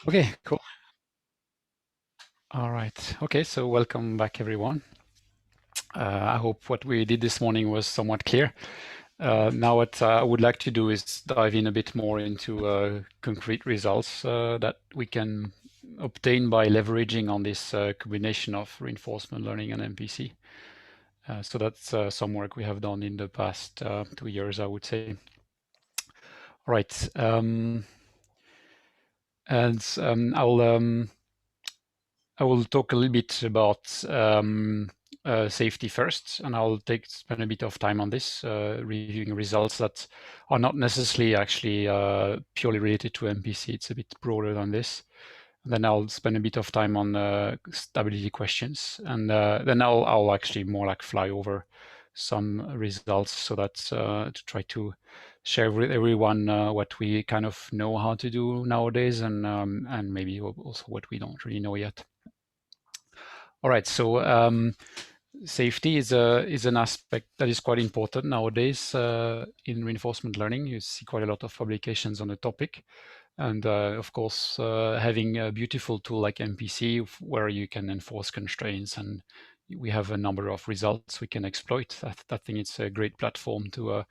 Okay, cool. All right. Okay, so welcome back, everyone. I hope what we did this morning was somewhat clear. Now what I would like to do is dive in a bit more into concrete results that we can obtain by leveraging on this combination of reinforcement learning and MPC. So that's some work we have done in the past 2 years, I would say. All right. I will talk a little bit about safety first, and I'll spend a bit of time on this, reviewing results that are not necessarily actually purely related to MPC. It's a bit broader than this. And then I'll spend a bit of time on stability questions, and then I'll actually more like fly over some results so that to try to share with everyone what we kind of know how to do nowadays, and maybe also what we don't really know yet. All right, so safety is an aspect that is quite important nowadays in reinforcement learning. You see quite a lot of publications on the topic, and of course, having a beautiful tool like MPC where you can enforce constraints, and we have a number of results we can exploit. I think it's a great platform to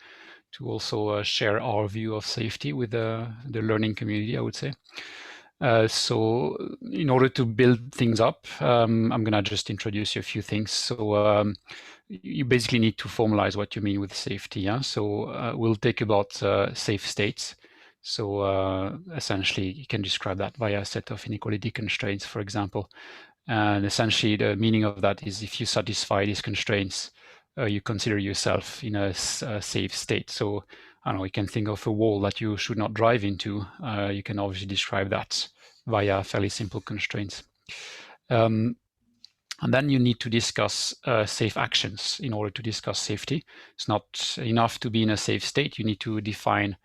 also share our view of safety with the learning community, I would say. So in order to build things up, I'm going to just introduce you a few things. So you basically need to formalize what you mean with safety. Yeah? So we'll take about safe states. So essentially, you can describe that via a set of inequality constraints, for example. And essentially, the meaning of that is if you satisfy these constraints, you consider yourself in a safe state. So I don't know, you can think of a wall that you should not drive into. You can obviously describe that via fairly simple constraints. And then you need to discuss safe actions in order to discuss safety. It's not enough to be in a safe state. You need to define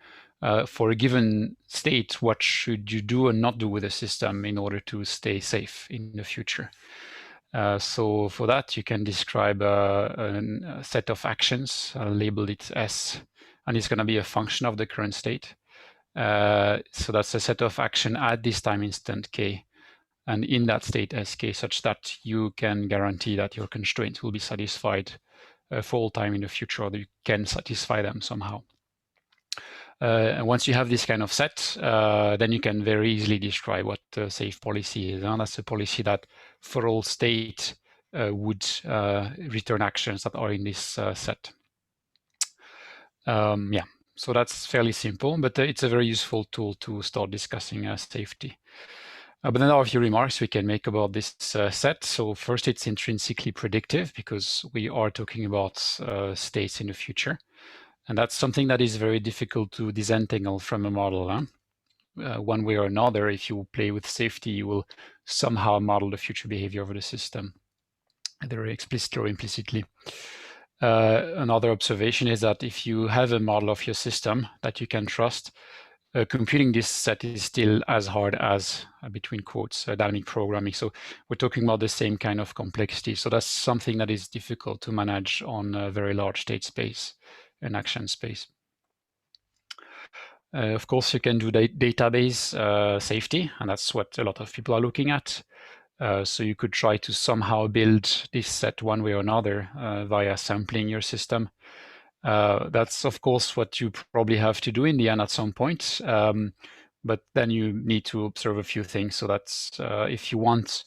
for a given state, what should you do and not do with the system in order to stay safe in the future. So for that, you can describe a set of actions, label it S, and it's going to be a function of the current state. So that's a set of action at this time instant K, and in that state Sk, such that you can guarantee that your constraints will be satisfied for all time in the future, or that you can satisfy them somehow. And once you have this kind of set, then you can very easily describe what the safe policy is. And that's a policy that for all state would return actions that are in this set. Yeah, so that's fairly simple, but it's a very useful tool to start discussing safety. But then there are a few remarks we can make about this set. So first, it's intrinsically predictive because we are talking about states in the future. And that's something that is very difficult to disentangle from a model. Huh? One way or another, if you play with safety, you will somehow model the future behavior of the system, either explicitly or implicitly. Another observation is that if you have a model of your system that you can trust, computing this set is still as hard as, between quotes, dynamic programming. So we're talking about the same kind of complexity. So that's something that is difficult to manage on a very large state space and action space. Of course, you can do database safety, and that's what a lot of people are looking at. So you could try to somehow build this set one way or another via sampling your system. That's, of course, what you probably have to do in the end at some point. But then you need to observe a few things. So that's if you want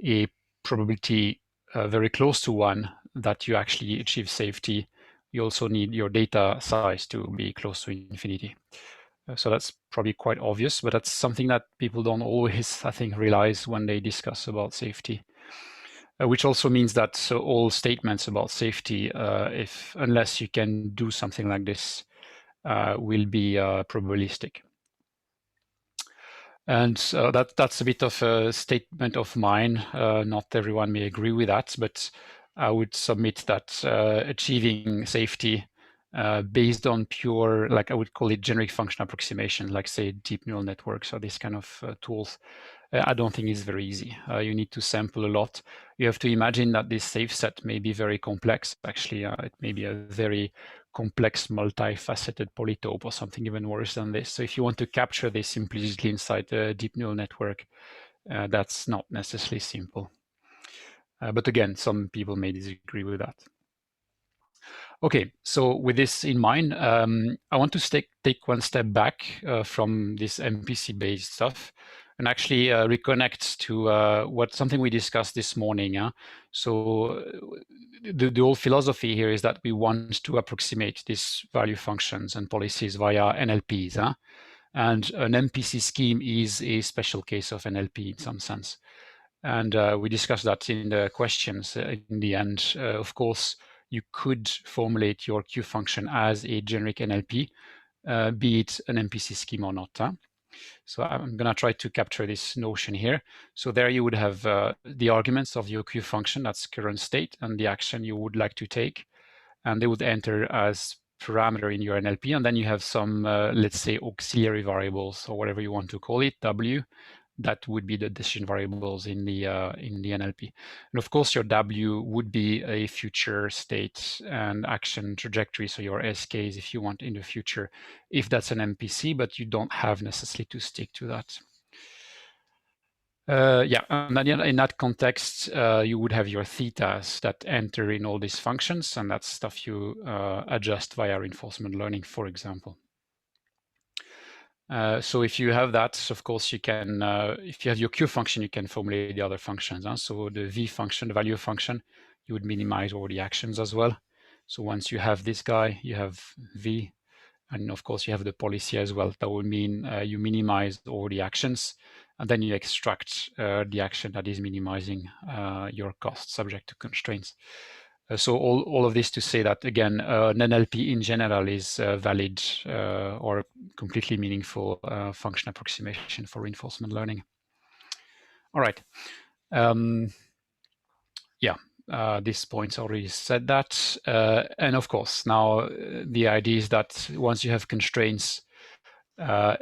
a probability very close to 1 that you actually achieve safety, you also need your data size to be close to infinity. So that's probably quite obvious, but that's something that people don't always, I think, realize when they discuss about safety. Which also means that all statements about safety, unless you can do something like this, will be probabilistic. And that's a bit of a statement of mine. Not everyone may agree with that, but I would submit that achieving safety based on pure, like I would call it generic function approximation, like say deep neural networks or these kind of tools, I don't think it's very easy. You need to sample a lot. You have to imagine that this safe set may be very complex. Actually, it may be a very complex multifaceted polytope or something even worse than this. So if you want to capture this implicitly inside the deep neural network, that's not necessarily simple. But again, some people may disagree with that. Okay, so with this in mind, I want to take one step back from this MPC-based stuff and actually reconnect to something we discussed this morning. So the whole philosophy here is that we want to approximate these value functions and policies via NLPs. And an MPC scheme is a special case of NLP in some sense. And we discussed that in the questions in the end. Of course, you could formulate your Q function as a generic NLP, be it an MPC scheme or not. So I'm going to try to capture this notion here. So there you would have the arguments of your Q function, that's current state, and the action you would like to take. And they would enter as parameter in your NLP. And then you have some, let's say, auxiliary variables, or whatever you want to call it, W. That would be the decision variables in the NLP. And of course, your W would be a future state and action trajectory. So your SKs, if you want in the future, if that's an MPC, but you don't have necessarily to stick to that. Yeah, and then in that context, you would have your thetas that enter in all these functions, and that's stuff you adjust via reinforcement learning, for example. So if you have that, of course, you can, if you have your Q function, you can formulate the other functions. So the V function, the value function, you would minimize all the actions as well. So once you have this guy, you have V, and of course you have the policy as well. That would mean you minimize all the actions, and then you extract the action that is minimizing your cost subject to constraints. So all of this to say that, again, an NLP in general is valid or completely meaningful function approximation for reinforcement learning. All right. Yeah, this point's already said that. And of course, now the idea is that once you have constraints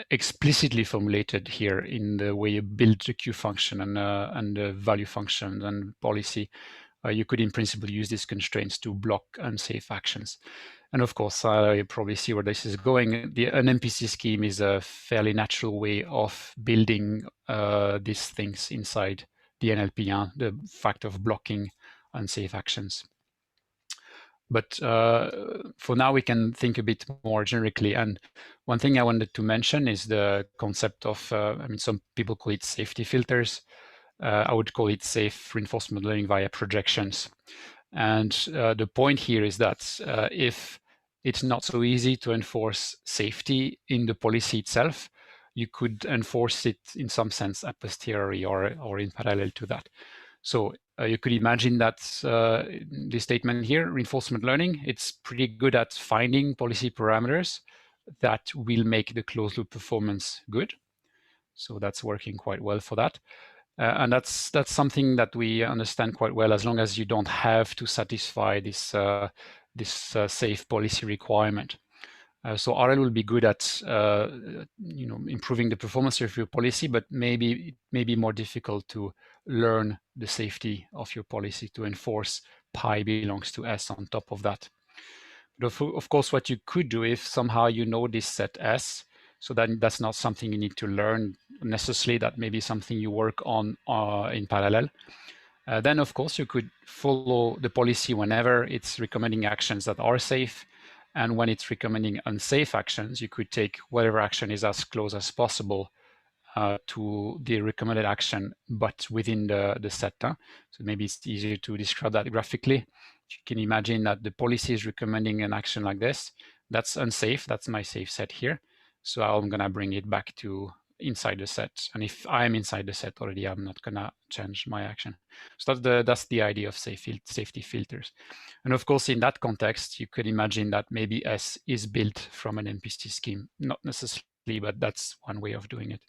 explicitly formulated here in the way you build the Q function and the value function and policy, you could in principle use these constraints to block unsafe actions. And of course, you probably see where this is going. An MPC scheme is a fairly natural way of building these things inside the NLP, the fact of blocking unsafe actions. But for now, we can think a bit more generically. And one thing I wanted to mention is the concept of, I mean, some people call it safety filters. I would call it safe reinforcement learning via projections. And the point here is that if it's not so easy to enforce safety in the policy itself, you could enforce it in some sense a posteriori or in parallel to that. So you could imagine that this statement here, reinforcement learning, it's pretty good at finding policy parameters that will make the closed loop performance good. So that's working quite well for that. And that's something that we understand quite well, as long as you don't have to satisfy this safe policy requirement. So RL will be good at improving the performance of your policy, but maybe it may be more difficult to learn the safety of your policy to enforce pi belongs to S on top of that. But of course, what you could do if somehow you know this set S, so then that's not something you need to learn necessarily, that may be something you work on in parallel. Then, of course, you could follow the policy whenever it's recommending actions that are safe. And when it's recommending unsafe actions, you could take whatever action is as close as possible to the recommended action, but within the set. So maybe it's easier to describe that graphically. You can imagine that the policy is recommending an action like this. That's unsafe. That's my safe set here. So I'm going to bring it back to inside the set. And if I'm inside the set already, I'm not going to change my action. So that's the idea of safety filters. And of course, in that context, you could imagine that maybe S is built from an MPC scheme. Not necessarily, but that's one way of doing it.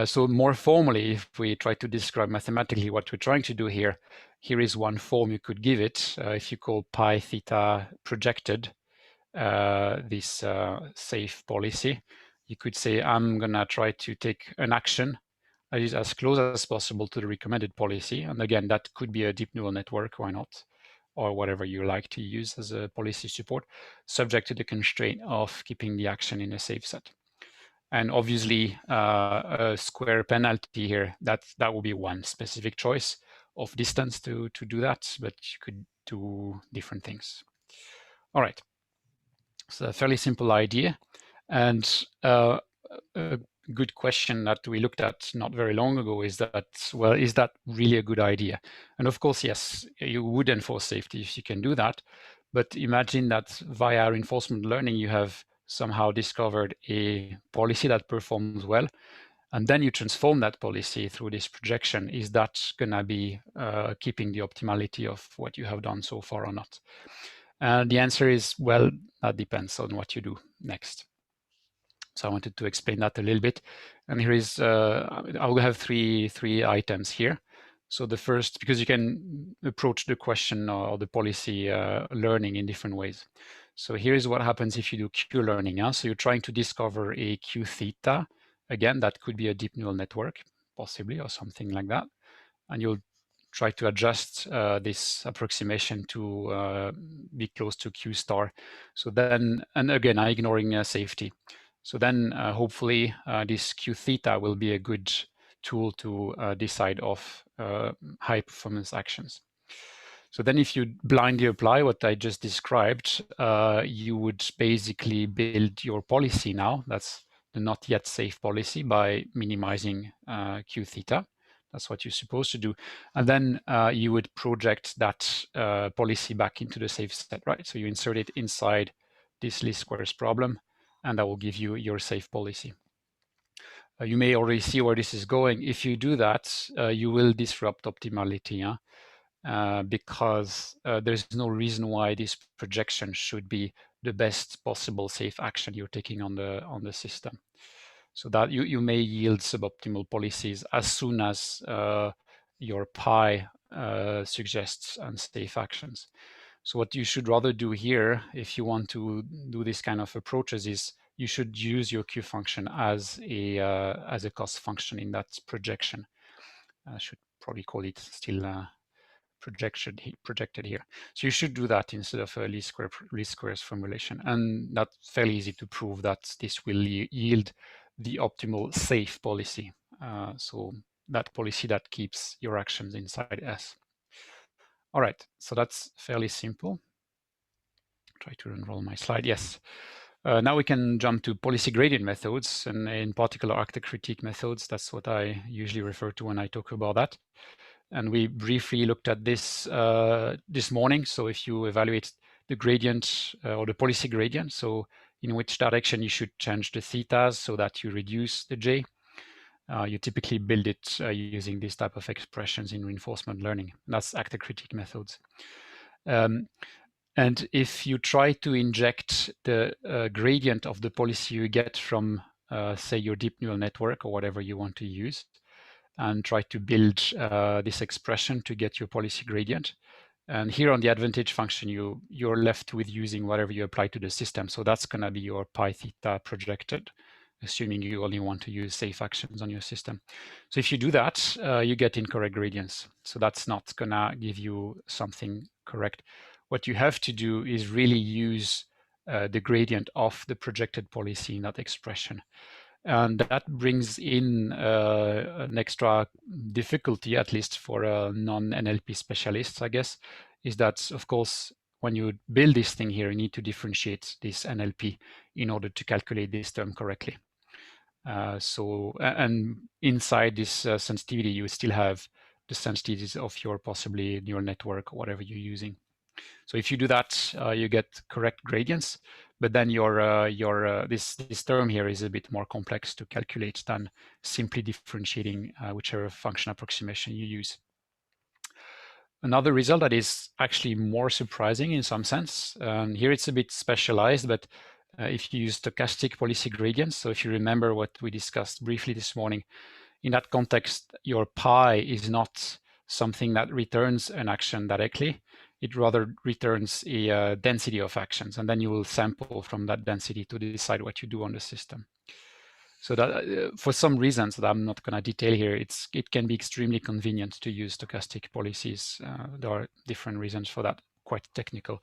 So more formally, if we try to describe mathematically what we're trying to do here, here is one form you could give it. If you call pi theta projected this safe policy, you could say, I'm going to try to take an action that is as close as possible to the recommended policy. And again, that could be a deep neural network, why not? or whatever you like to use as a policy support, subject to the constraint of keeping the action in a safe set. And obviously, a square penalty here, that will be one specific choice of distance to do that, but you could do different things. All right, so a fairly simple idea. And a good question that we looked at not very long ago is that, well, is that really a good idea? And of course, yes, you would enforce safety if you can do that. But imagine that via reinforcement learning, you have somehow discovered a policy that performs well, and then you transform that policy through this projection. Is that going to be keeping the optimality of what you have done so far or not? The answer is, well, that depends on what you do next. So I wanted to explain that a little bit. And here is, I will have three items here. So the first, because you can approach the question or the policy learning in different ways. So here is what happens if you do Q learning. So you're trying to discover a Q theta. Again, that could be a deep neural network, possibly, or something like that. And you'll try to adjust this approximation to be close to Q star. So then, and again, ignoring safety. So then hopefully this Q theta will be a good tool to decide of high performance actions. So then if you blindly apply what I just described, you would basically build your policy now. That's the not yet safe policy by minimizing Q theta. That's what you're supposed to do. And then you would project that policy back into the safe set, right? So you insert it inside this least squares problem, and that will give you your safe policy. You may already see where this is going. If you do that, you will disrupt optimality, because there's no reason why this projection should be the best possible safe action you're taking on the system. So that you may yield suboptimal policies as soon as your pi suggests unsafe actions. So what you should rather do here, if you want to do this kind of approaches, is you should use your Q function as a cost function in that projection. I should probably call it still projected here. So you should do that instead of a least squares formulation. And that's fairly easy to prove that this will yield the optimal safe policy. So that policy that keeps your actions inside S. All right, so that's fairly simple. Try to enroll my slide. Yes. Now we can jump to policy gradient methods, and in particular actor critique methods. That's what I usually refer to when I talk about that. And we briefly looked at this this morning. So if you evaluate the gradient or the policy gradient, so in which direction you should change the thetas so that you reduce the J, you typically build it using this type of expressions in reinforcement learning. That's actor critique methods. And if you try to inject the gradient of the policy you get from, say, your deep neural network or whatever you want to use, and try to build this expression to get your policy gradient. And here on the advantage function, you're left with using whatever you apply to the system. So that's going to be your pi theta projected, assuming you only want to use safe actions on your system. So if you do that, you get incorrect gradients. So that's not going to give you something correct. What you have to do is really use the gradient of the projected policy in that expression. And that brings in an extra difficulty, at least for non-NLP specialists, I guess, is that, of course, when you build this thing here, you need to differentiate this NLP in order to calculate this term correctly. And inside this sensitivity, you still have the sensitivities of your possibly neural network or whatever you're using. So if you do that, you get correct gradients, but then this term here is a bit more complex to calculate than simply differentiating whichever function approximation you use. Another result that is actually more surprising in some sense, and here it's a bit specialized, but if you use stochastic policy gradients, so if you remember what we discussed briefly this morning, in that context, your pi is not something that returns an action directly. It rather returns a density of actions, and then you will sample from that density to decide what you do on the system. So that for some reasons that I'm not going to detail here, it can be extremely convenient to use stochastic policies. There are different reasons for that. quite technical.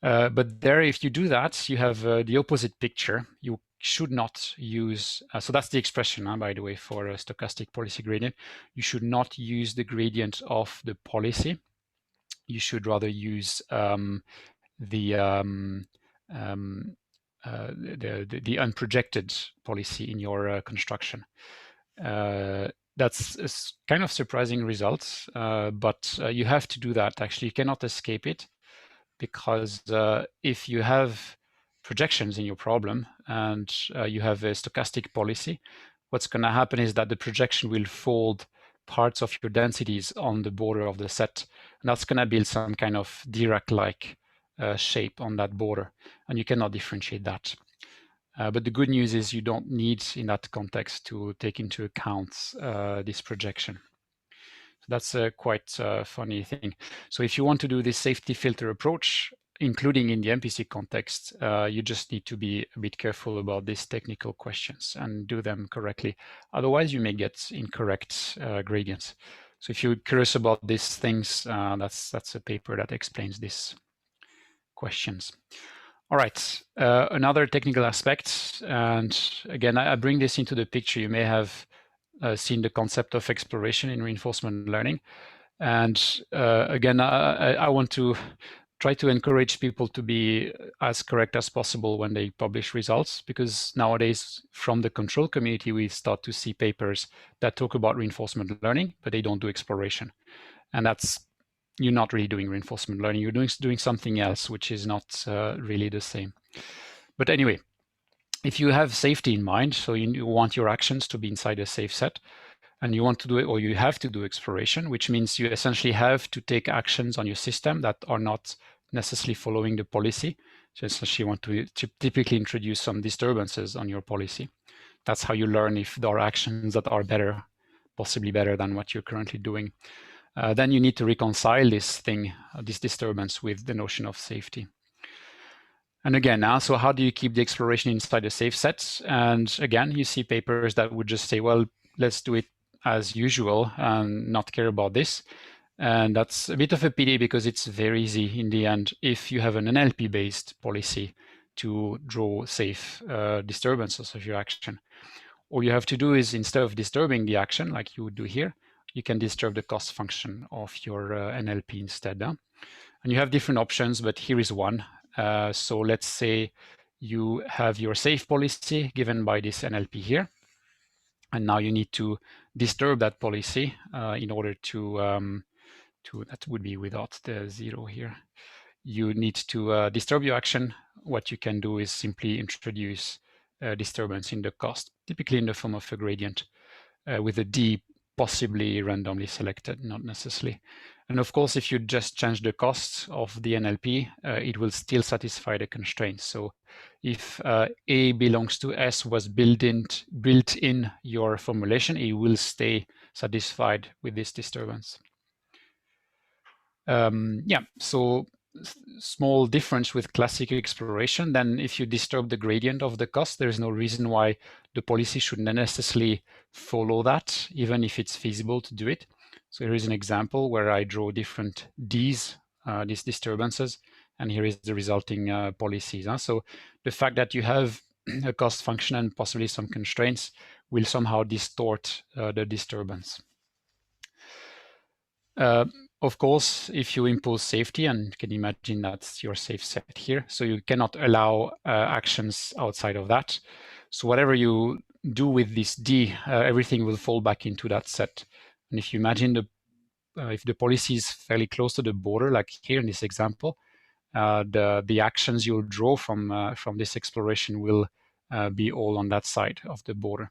But there, if you do that, you have the opposite picture. You should not use, so that's the expression, by the way, for a stochastic policy gradient. You should not use the gradient of the policy. You should rather use the unprojected policy in your construction. That's a kind of surprising results, but you have to do that. Actually, you cannot escape it, because if you have projections in your problem and you have a stochastic policy, what's going to happen is that the projection will fold parts of your densities on the border of the set, and that's going to build some kind of Dirac-like shape on that border, and you cannot differentiate that. But the good news is you don't need, in that context, to take into account this projection. So that's a quite funny thing. So if you want to do this safety filter approach, including in the MPC context, you just need to be a bit careful about these technical questions and do them correctly. Otherwise, you may get incorrect gradients. So if you're curious about these things, that's a paper that explains these questions. All right, another technical aspect, and again, I bring this into the picture. You may have seen the concept of exploration in reinforcement learning. And again, I want to try to encourage people to be as correct as possible when they publish results, because nowadays from the control community, we start to see papers that talk about reinforcement learning, but they don't do exploration. And that's, you're not really doing reinforcement learning, you're doing something else, which is not really the same. But anyway, if you have safety in mind, so you want your actions to be inside a safe set, and you want to do it, or you have to do exploration, which means you essentially have to take actions on your system that are not necessarily following the policy. So essentially you want to typically introduce some disturbances on your policy. That's how you learn if there are actions that are better, possibly better than what you're currently doing. Then you need to reconcile this thing, this disturbance, with the notion of safety. And again, so how do you keep the exploration inside a safe set? And again, you see papers that would just say, well, let's do it as usual and not care about this. And that's a bit of a pity, because it's very easy in the end, if you have an NLP-based policy, to draw safe disturbances of your action. All you have to do is, instead of disturbing the action like you would do here, you can disturb the cost function of your NLP instead. And you have different options, but here is one. So let's say you have your safe policy given by this NLP here, and now you need to disturb that policy in order to that would be without the 0 here. You need to disturb your action. What you can do is simply introduce disturbance in the cost, typically in the form of a gradient with a D possibly randomly selected, not necessarily. And of course, if you just change the cost of the NLP, it will still satisfy the constraints. So if A belongs to S was built in your formulation, it will stay satisfied with this disturbance. Yeah, so small difference with classic exploration. Then if you disturb the gradient of the cost, there is no reason why the policy shouldn't necessarily follow that, even if it's feasible to do it. So here is an example where I draw different Ds, these disturbances, and here is the resulting policies. So the fact that you have a cost function and possibly some constraints will somehow distort the disturbance. Of course, if you impose safety, and you can imagine that's your safe set here, so you cannot allow actions outside of that. So whatever you do with this D, everything will fall back into that set. And if you imagine if the policy is fairly close to the border, like here in this example, the actions you'll draw from this exploration will be all on that side of the border.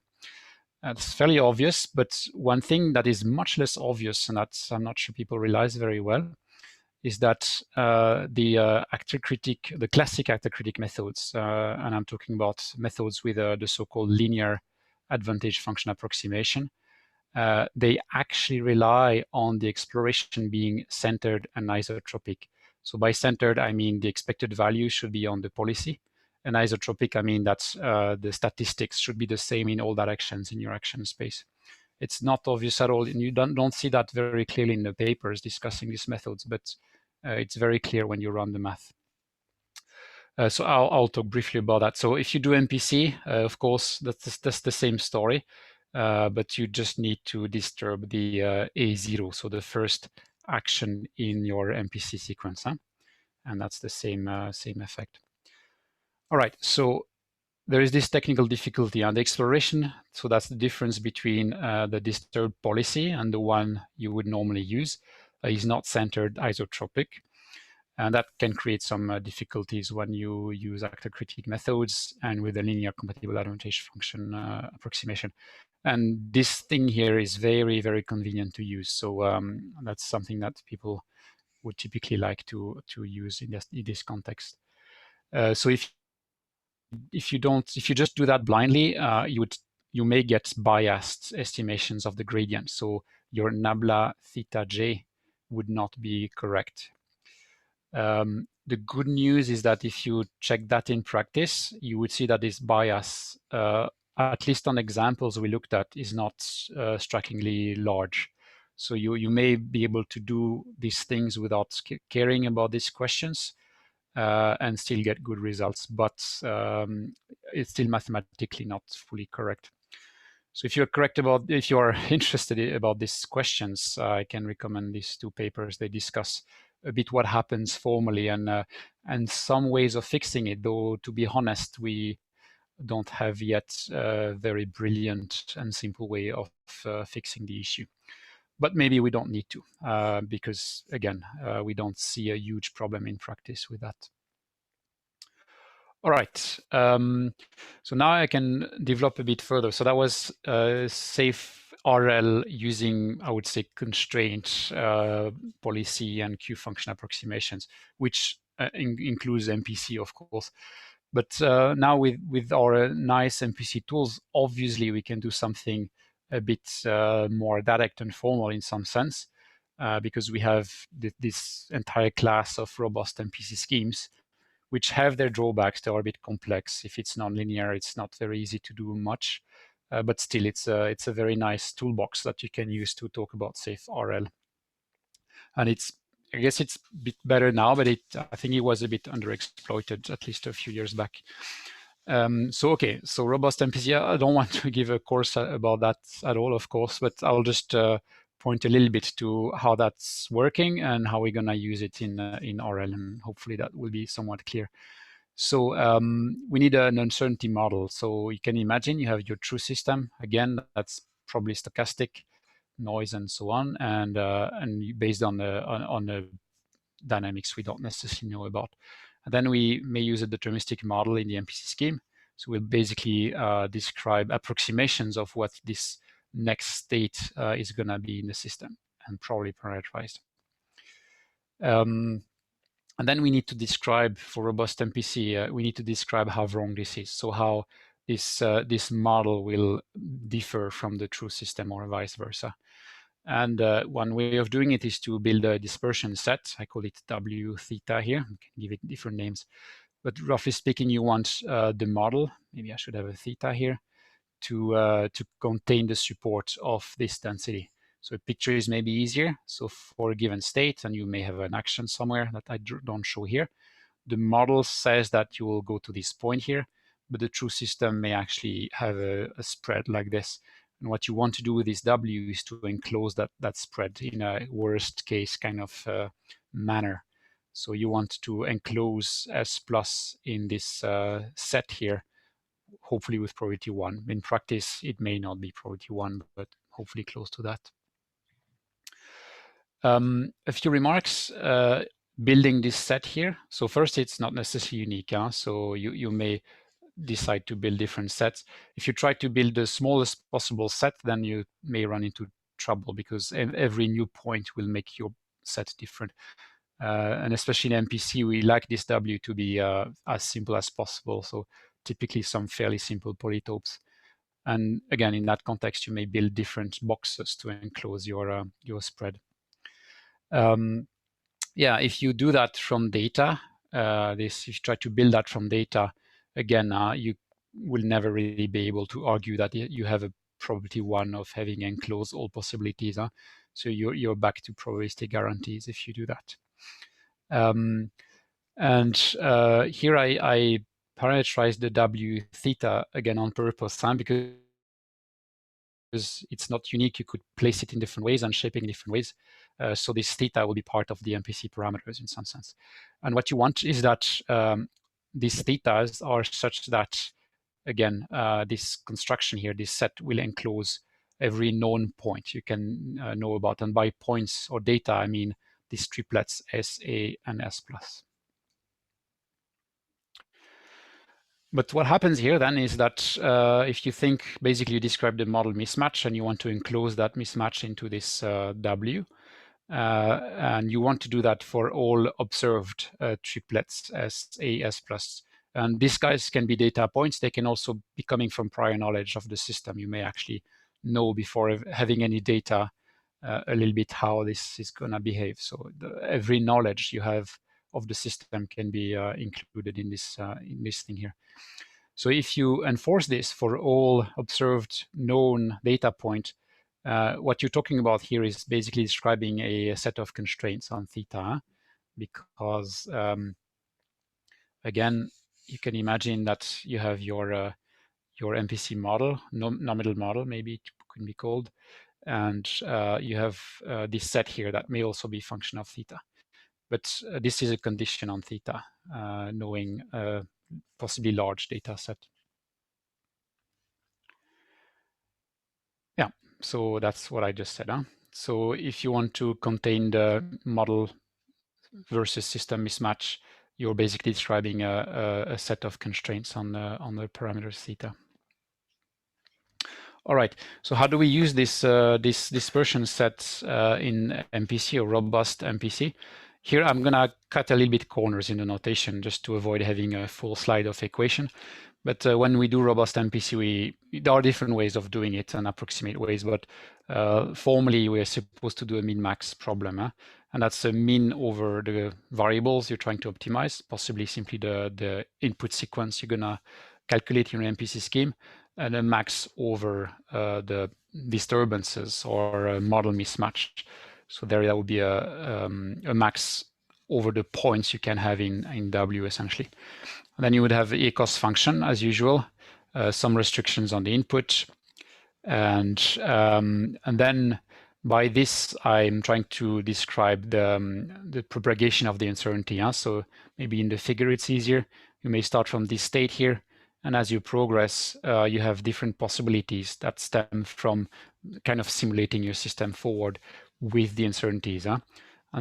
It's fairly obvious, but one thing that is much less obvious, and that's I'm not sure people realize very well, is that the classic actor critic methods, and I'm talking about methods with the so-called linear advantage function approximation, they actually rely on the exploration being centered and isotropic. So by centered, I mean the expected value should be on the policy. And isotropic, I mean that the statistics should be the same in all directions in your action space. It's not obvious at all, and you don't see that very clearly in the papers discussing these methods, but It's very clear when you run the math. So I'll talk briefly about that. So if you do MPC, of course, that's the same story, but you just need to disturb the A0, so the first action in your MPC sequence, huh? And that's the same effect. All right, so there is this technical difficulty on the exploration. So that's the difference between the disturbed policy and the one you would normally use. Is not centered isotropic. And that can create some difficulties when you use actor critique methods and with a linear compatible advantage function approximation. And this thing here is very, very convenient to use. So that's something that people would typically like to use in this context. So if you just do that blindly, you may get biased estimations of the gradient. So your nabla theta j would not be correct. The good news is that if you check that in practice, you would see that this bias, at least on examples we looked at, is not strikingly large. So you may be able to do these things without caring about these questions and still get good results, but it's still mathematically not fully correct. So if you are interested about these questions, I can recommend these two papers. They discuss a bit what happens formally and some ways of fixing it, though to be honest, we don't have yet a very brilliant and simple way of fixing the issue. But maybe we don't need to, because again, we don't see a huge problem in practice with that. All right, so now I can develop a bit further. So that was safe RL using, I would say, constraint policy and Q function approximations, which includes MPC, of course. But now with our nice MPC tools, obviously we can do something a bit more direct and formal in some sense, because we have this entire class of robust MPC schemes, which have their drawbacks. They are a bit complex. If it's nonlinear, it's not very easy to do much, but still, it's a very nice toolbox that you can use to talk about safe RL. And I guess it's a bit better now, but I think it was a bit underexploited at least a few years back. So robust MPC. I don't want to give a course about that at all, of course, but I'll just point a little bit to how that's working and how we're going to use it in RL, and hopefully that will be somewhat clear. So we need an uncertainty model. So you can imagine you have your true system. Again, that's probably stochastic, noise, and so on, and based on the dynamics we don't necessarily know about. And then we may use a deterministic model in the MPC scheme. So we'll basically describe approximations of what this next state is going to be in the system, and probably parameterized. And then we need to describe, for robust MPC, we need to describe how wrong this is. So how this model will differ from the true system or vice versa. And one way of doing it is to build a dispersion set. I call it W theta here. You can give it different names. But roughly speaking, you want the model, maybe I should have a theta here, to contain the support of this density. So a picture is maybe easier. So for a given state, and you may have an action somewhere that I don't show here, the model says that you will go to this point here, but the true system may actually have a spread like this. And what you want to do with this W is to enclose that spread in a worst case kind of manner. So you want to enclose S plus in this set here, hopefully with probability 1. In practice, it may not be probability 1, but hopefully close to that. A few remarks. Building this set here. So first, it's not necessarily unique. So you may decide to build different sets. If you try to build the smallest possible set, then you may run into trouble because every new point will make your set different. And especially in MPC, we like this W to be as simple as possible. So typically some fairly simple polytopes. And again, in that context, you may build different boxes to enclose your spread. Yeah, if you do that from data, if you try to build that from data, again, you will never really be able to argue that you have a probability 1 of having enclosed all possibilities. So you're back to probabilistic guarantees if you do that. And here I parameterize the W theta again on purpose, because it's not unique. You could place it in different ways and shape it in different ways. So this theta will be part of the MPC parameters in some sense. And what you want is that these thetas are such that, again, this construction here, this set will enclose every known point you can know about. And by points or data, I mean these triplets S, A, and S plus. But what happens here then is that if you think, basically you describe the model mismatch and you want to enclose that mismatch into this W, and you want to do that for all observed triplets S, A, S plus. And these guys can be data points. They can also be coming from prior knowledge of the system. You may actually know before having any data a little bit how this is going to behave. So every knowledge you have of the system can be included in this thing here. So if you enforce this for all observed known data point, what you're talking about here is basically describing a set of constraints on theta, because again, you can imagine that you have your MPC model, nominal model, maybe it can be called, and you have this set here that may also be function of theta. But this is a condition on theta, knowing possibly large data set. Yeah, so that's what I just said. So if you want to contain the model versus system mismatch, you're basically describing a set of constraints on the parameters theta. All right. So how do we use this dispersion set in MPC, or robust MPC? Here I'm gonna cut a little bit corners in the notation just to avoid having a full slide of equation. But when we do robust MPC, there are different ways of doing it and approximate ways. But formally, we're supposed to do a min-max problem, and that's a mean over the variables you're trying to optimize, possibly simply the input sequence you're gonna calculate in your MPC scheme, and a max over the disturbances or model mismatch. So there would be a max over the points you can have in W essentially. And then you would have a cost function as usual, some restrictions on the input, and then by this I'm trying to describe the propagation of the uncertainty. So maybe in the figure it's easier. You may start from this state here, and as you progress, you have different possibilities that stem from kind of simulating your system forward with the uncertainties. And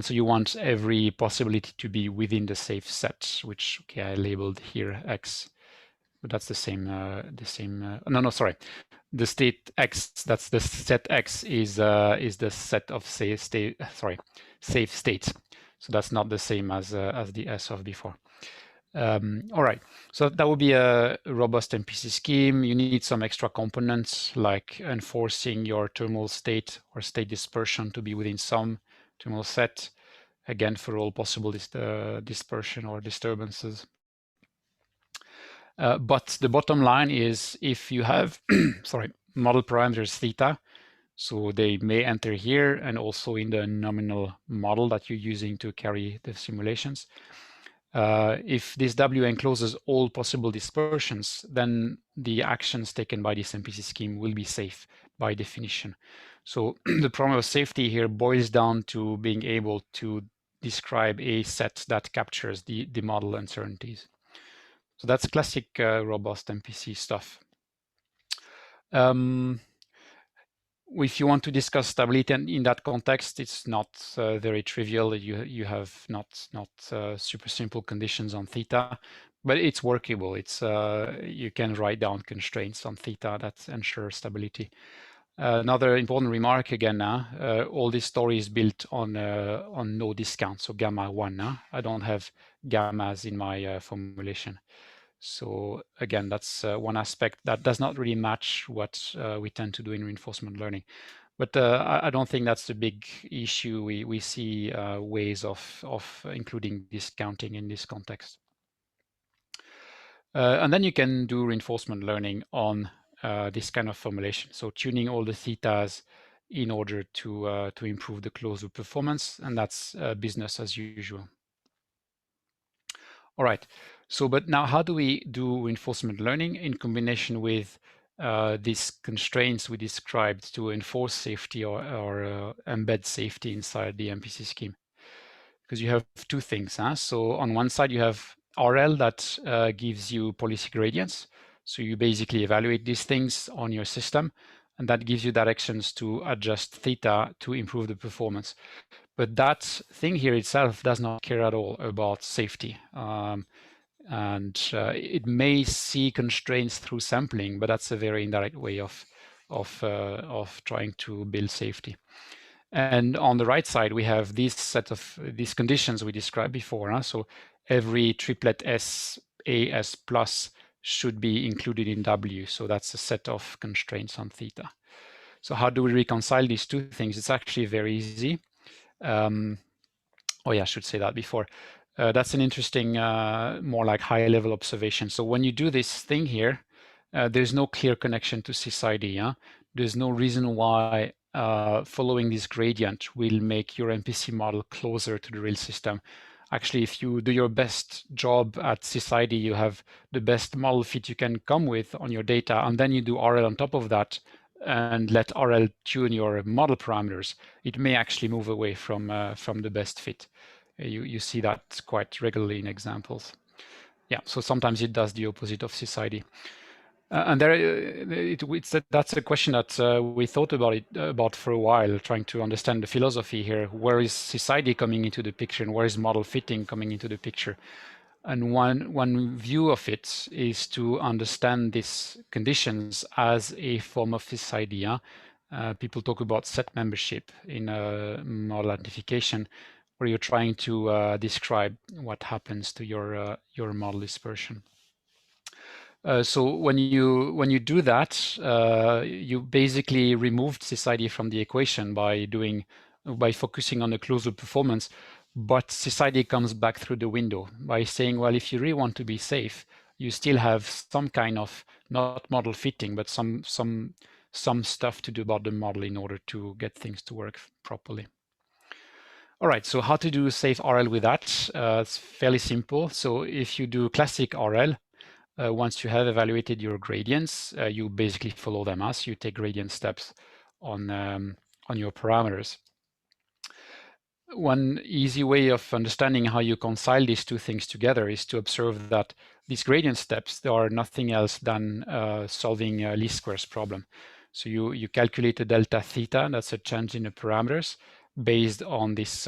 so you want every possibility to be within the safe set, which I labeled here X, but that's the same. No, sorry. The state X, that's the set X, is the set of safe states. So that's not the same as the S of before. All right, so that would be a robust MPC scheme. You need some extra components like enforcing your terminal state or state dispersion to be within some terminal set, again for all possible dispersion or disturbances. But the bottom line is, if you have model parameters theta, so they may enter here and also in the nominal model that you're using to carry the simulations. If this W encloses all possible dispersions, then the actions taken by this MPC scheme will be safe by definition. So the problem of safety here boils down to being able to describe a set that captures the model uncertainties. So that's classic robust MPC stuff. If you want to discuss stability in that context, it's not very trivial. You have not super simple conditions on theta, but it's workable. It's you can write down constraints on theta that ensure stability. Another important remark again now, all this story is built on no discount, so gamma 1. I don't have gammas in my formulation. So again, that's one aspect that does not really match what we tend to do in reinforcement learning. But I don't think that's the big issue. We see ways of including discounting in this context. And then you can do reinforcement learning on this kind of formulation. So tuning all the thetas in order to improve the closed loop performance, and that's business as usual. All right. So, but now how do we do reinforcement learning in combination with these constraints we described to enforce safety or embed safety inside the MPC scheme? Because you have two things. Huh? So on one side, you have RL that gives you policy gradients. So you basically evaluate these things on your system, and that gives you directions to adjust theta to improve the performance. But that thing here itself does not care at all about safety. And it may see constraints through sampling, but that's a very indirect way of trying to build safety. And on the right side, we have these set of these conditions we described before. Huh? So every triplet S, A, S plus should be included in W. So that's a set of constraints on theta. So how do we reconcile these two things? It's actually very easy. Oh yeah, I should say that before. That's an interesting, more like high level observation. So when you do this thing here, there's no clear connection to SysID. Huh? There's no reason why following this gradient will make your MPC model closer to the real system. Actually, if you do your best job at SysID, you have the best model fit you can come with on your data, and then you do RL on top of that and let RL tune your model parameters, it may actually move away from the best fit. You see that quite regularly in examples. Yeah, so sometimes it does the opposite of SysID. And that's a question that we thought about for a while, trying to understand the philosophy here. Where is SysID coming into the picture, and where is model fitting coming into the picture? And one view of it is to understand these conditions as a form of this idea. People talk about set membership in model identification, where you're trying to describe what happens to your model dispersion. So when you do that, you basically removed SysID from the equation by focusing on the closed loop performance. But SysID comes back through the window by saying, well, if you really want to be safe, you still have some kind of not model fitting, but some stuff to do about the model in order to get things to work properly. All right, so how to do safe RL with that? It's fairly simple. So if you do classic RL, once you have evaluated your gradients, you basically follow them as you take gradient steps on your parameters. One easy way of understanding how you reconcile these two things together is to observe that these gradient steps, they are nothing else than solving a least squares problem. So you calculate the delta theta, that's a change in the parameters, based on this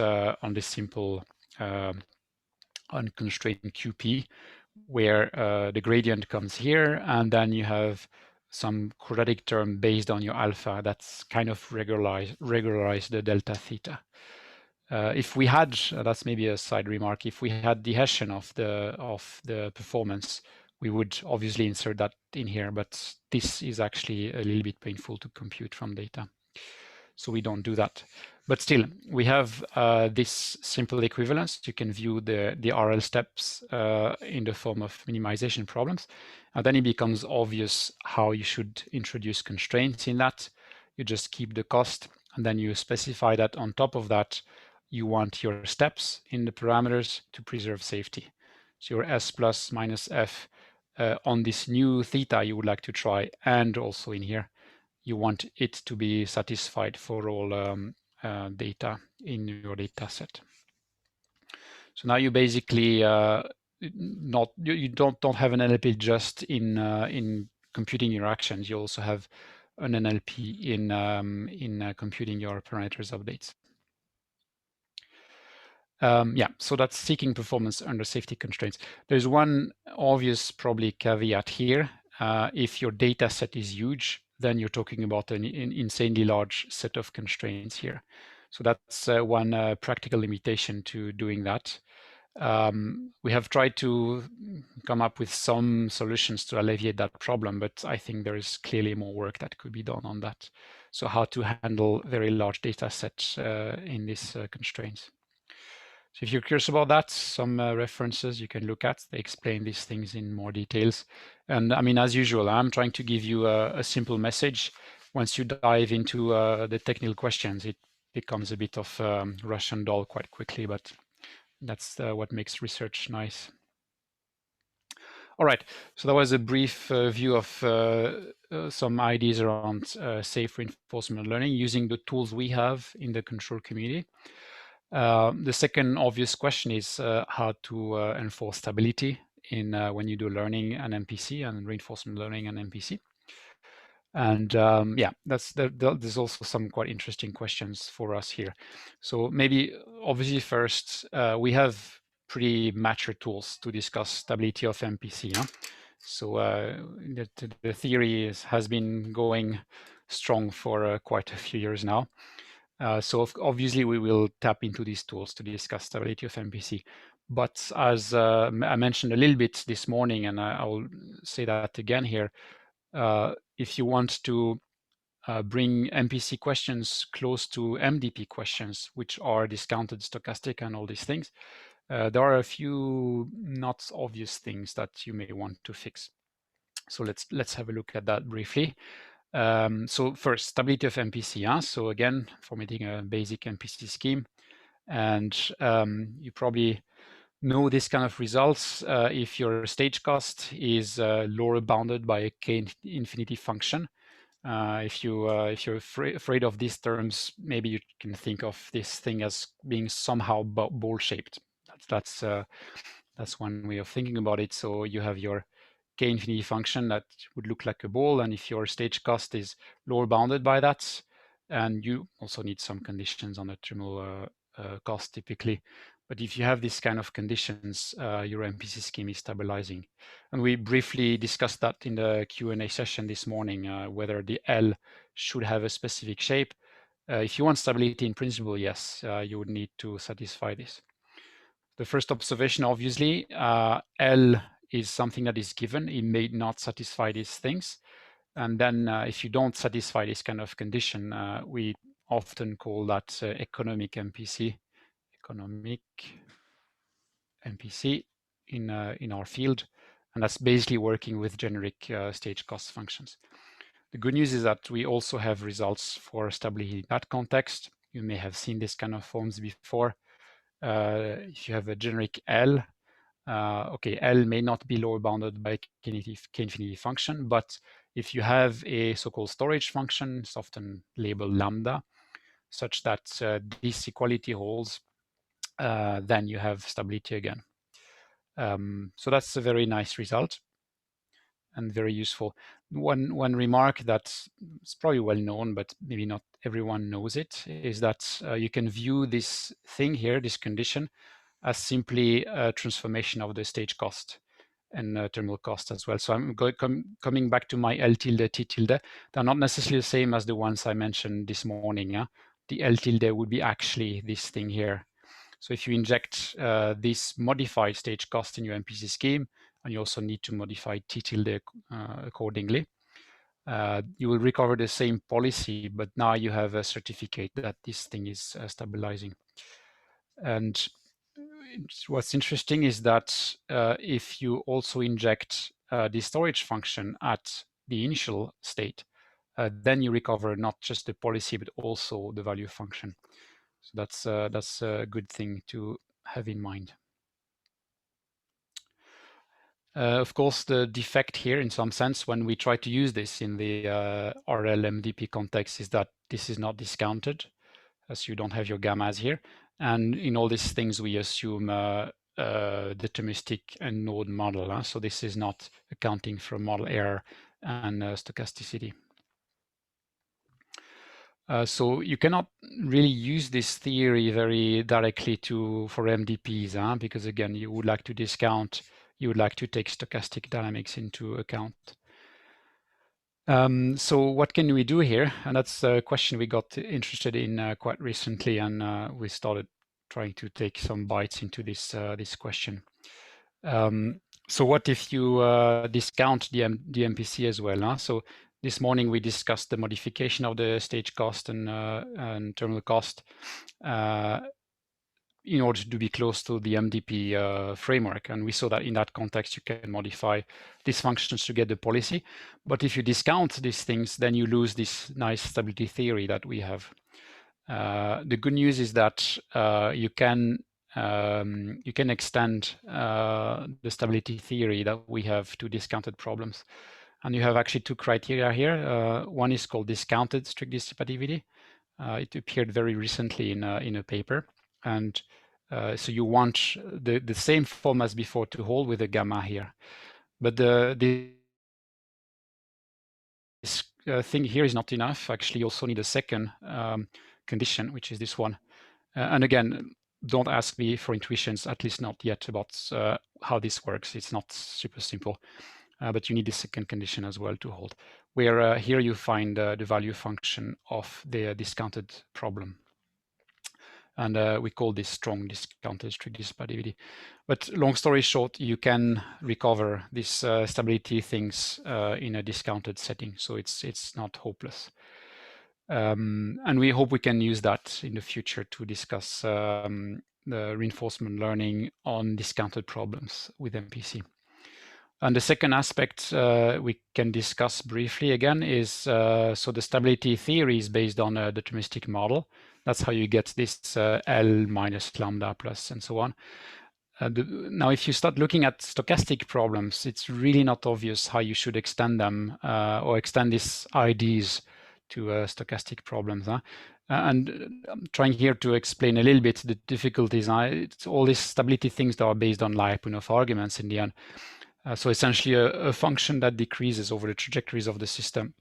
simple unconstrained QP, where the gradient comes here, and then you have some quadratic term based on your alpha that's kind of regularize the delta theta. If we had, that's maybe a side remark, if we had the Hessian of the performance, we would obviously insert that in here, but this is actually a little bit painful to compute from data. So we don't do that. But still, we have this simple equivalence. You can view the RL steps in the form of minimization problems. And then it becomes obvious how you should introduce constraints in that. You just keep the cost, and then you specify that on top of that, you want your steps in the parameters to preserve safety. So your S plus minus F on this new theta you would like to try, and also in here, you want it to be satisfied for all data in your data set. So now you basically you don't have an NLP just in computing your actions. You also have an NLP in computing your parameters updates. Yeah, so that's seeking performance under safety constraints. There's one obvious probably caveat here. If your data set is huge, then you're talking about an insanely large set of constraints here. So that's one practical limitation to doing that. We have tried to come up with some solutions to alleviate that problem, but I think there is clearly more work that could be done on that. So how to handle very large data sets in these constraints. So if you're curious about that, some references you can look at. They explain these things in more details. And I mean, as usual, I'm trying to give you a simple message. Once you dive into the technical questions, it becomes a bit of Russian doll quite quickly, but that's what makes research nice. All right, so that was a brief view of some ideas around safe reinforcement learning using the tools we have in the control community. The second obvious question is how to enforce stability in when you do learning and MPC and reinforcement learning and MPC. And yeah, there's also some quite interesting questions for us here. So maybe obviously first, we have pretty mature tools to discuss stability of MPC. Huh? So the theory has been going strong for quite a few years now. So obviously we will tap into these tools to discuss stability of MPC. But as I mentioned a little bit this morning, and I will say that again here, if you want to bring MPC questions close to MDP questions, which are discounted, stochastic, and all these things, there are a few not obvious things that you may want to fix. So let's have a look at that briefly. So first, stability of MPC. Huh? So again, formatting a basic MPC scheme, and you probably know this kind of results if your stage cost is lower bounded by a k-infinity function. If you're afraid of these terms, maybe you can think of this thing as being somehow ball-shaped. That's one way of thinking about it. So you have your k-infinity function that would look like a ball, and if your stage cost is lower bounded by that, and you also need some conditions on the terminal cost typically. But if you have this kind of conditions, your MPC scheme is stabilizing. And we briefly discussed that in the Q&A session this morning, whether the L should have a specific shape. If you want stability in principle, yes, you would need to satisfy this. The first observation, obviously, L is something that is given. It may not satisfy these things. And then if you don't satisfy this kind of condition, we often call that economic MPC in our field. And that's basically working with generic stage cost functions. The good news is that we also have results for stability in that context. You may have seen this kind of forms before. If you have a generic L, okay, L may not be lower bounded by k-infinity function, but if you have a so-called storage function, it's often labeled lambda, such that this equality holds, then you have stability again. So that's a very nice result and very useful. One remark that's probably well known, but maybe not everyone knows it, is that you can view this thing here, this condition, as simply a transformation of the stage cost and terminal cost as well. So I'm coming back to my L tilde, T tilde. They're not necessarily the same as the ones I mentioned this morning. The L tilde would be actually this thing here. So if you inject this modified stage cost in your MPC scheme, and you also need to modify T tilde accordingly, you will recover the same policy, but now you have a certificate that this thing is stabilizing. And what's interesting is that if you also inject the storage function at the initial state, then you recover not just the policy, but also the value function. So that's a good thing to have in mind. Of course, the defect here, in some sense, when we try to use this in the RL-MDP context, is that this is not discounted, as you don't have your gammas here. And in all these things, we assume deterministic and node model. So this is not accounting for model error and stochasticity. So you cannot really use this theory very directly for MDPs, because again, you would like to discount, you would like to take stochastic dynamics into account. So what can we do here? And that's a question we got interested in quite recently, and we started trying to take some bites into this this question. So what if you discount the MPC as well? So this morning we discussed the modification of the stage cost and terminal cost in order to be close to the MDP framework. And we saw that in that context, you can modify these functions to get the policy. But if you discount these things, then you lose this nice stability theory that we have. The good news is that you can you can extend the stability theory that we have to discounted problems. And you have actually two criteria here. One is called discounted strict dissipativity. It appeared very recently in a paper. And so you want the same form as before to hold with a gamma here. But this thing here is not enough. Actually, you also need a second condition, which is this one. And again, don't ask me for intuitions, at least not yet, about how this works. It's not super simple, but you need the second condition as well to hold, where here you find the value function of the discounted problem. And we call this strong discounted strict dissipativity. But long story short, you can recover these stability things in a discounted setting, so it's not hopeless. And we hope we can use that in the future to discuss the reinforcement learning on discounted problems with MPC. And the second aspect we can discuss briefly again is, so the stability theory is based on a deterministic model. That's how you get this L minus lambda plus and so on. Now, if you start looking at stochastic problems, it's really not obvious how you should extend them or extend these IDs to stochastic problems. And I'm trying here to explain a little bit the difficulties. It's all these stability things that are based on Lyapunov arguments in the end. So essentially a function that decreases over the trajectories of the system.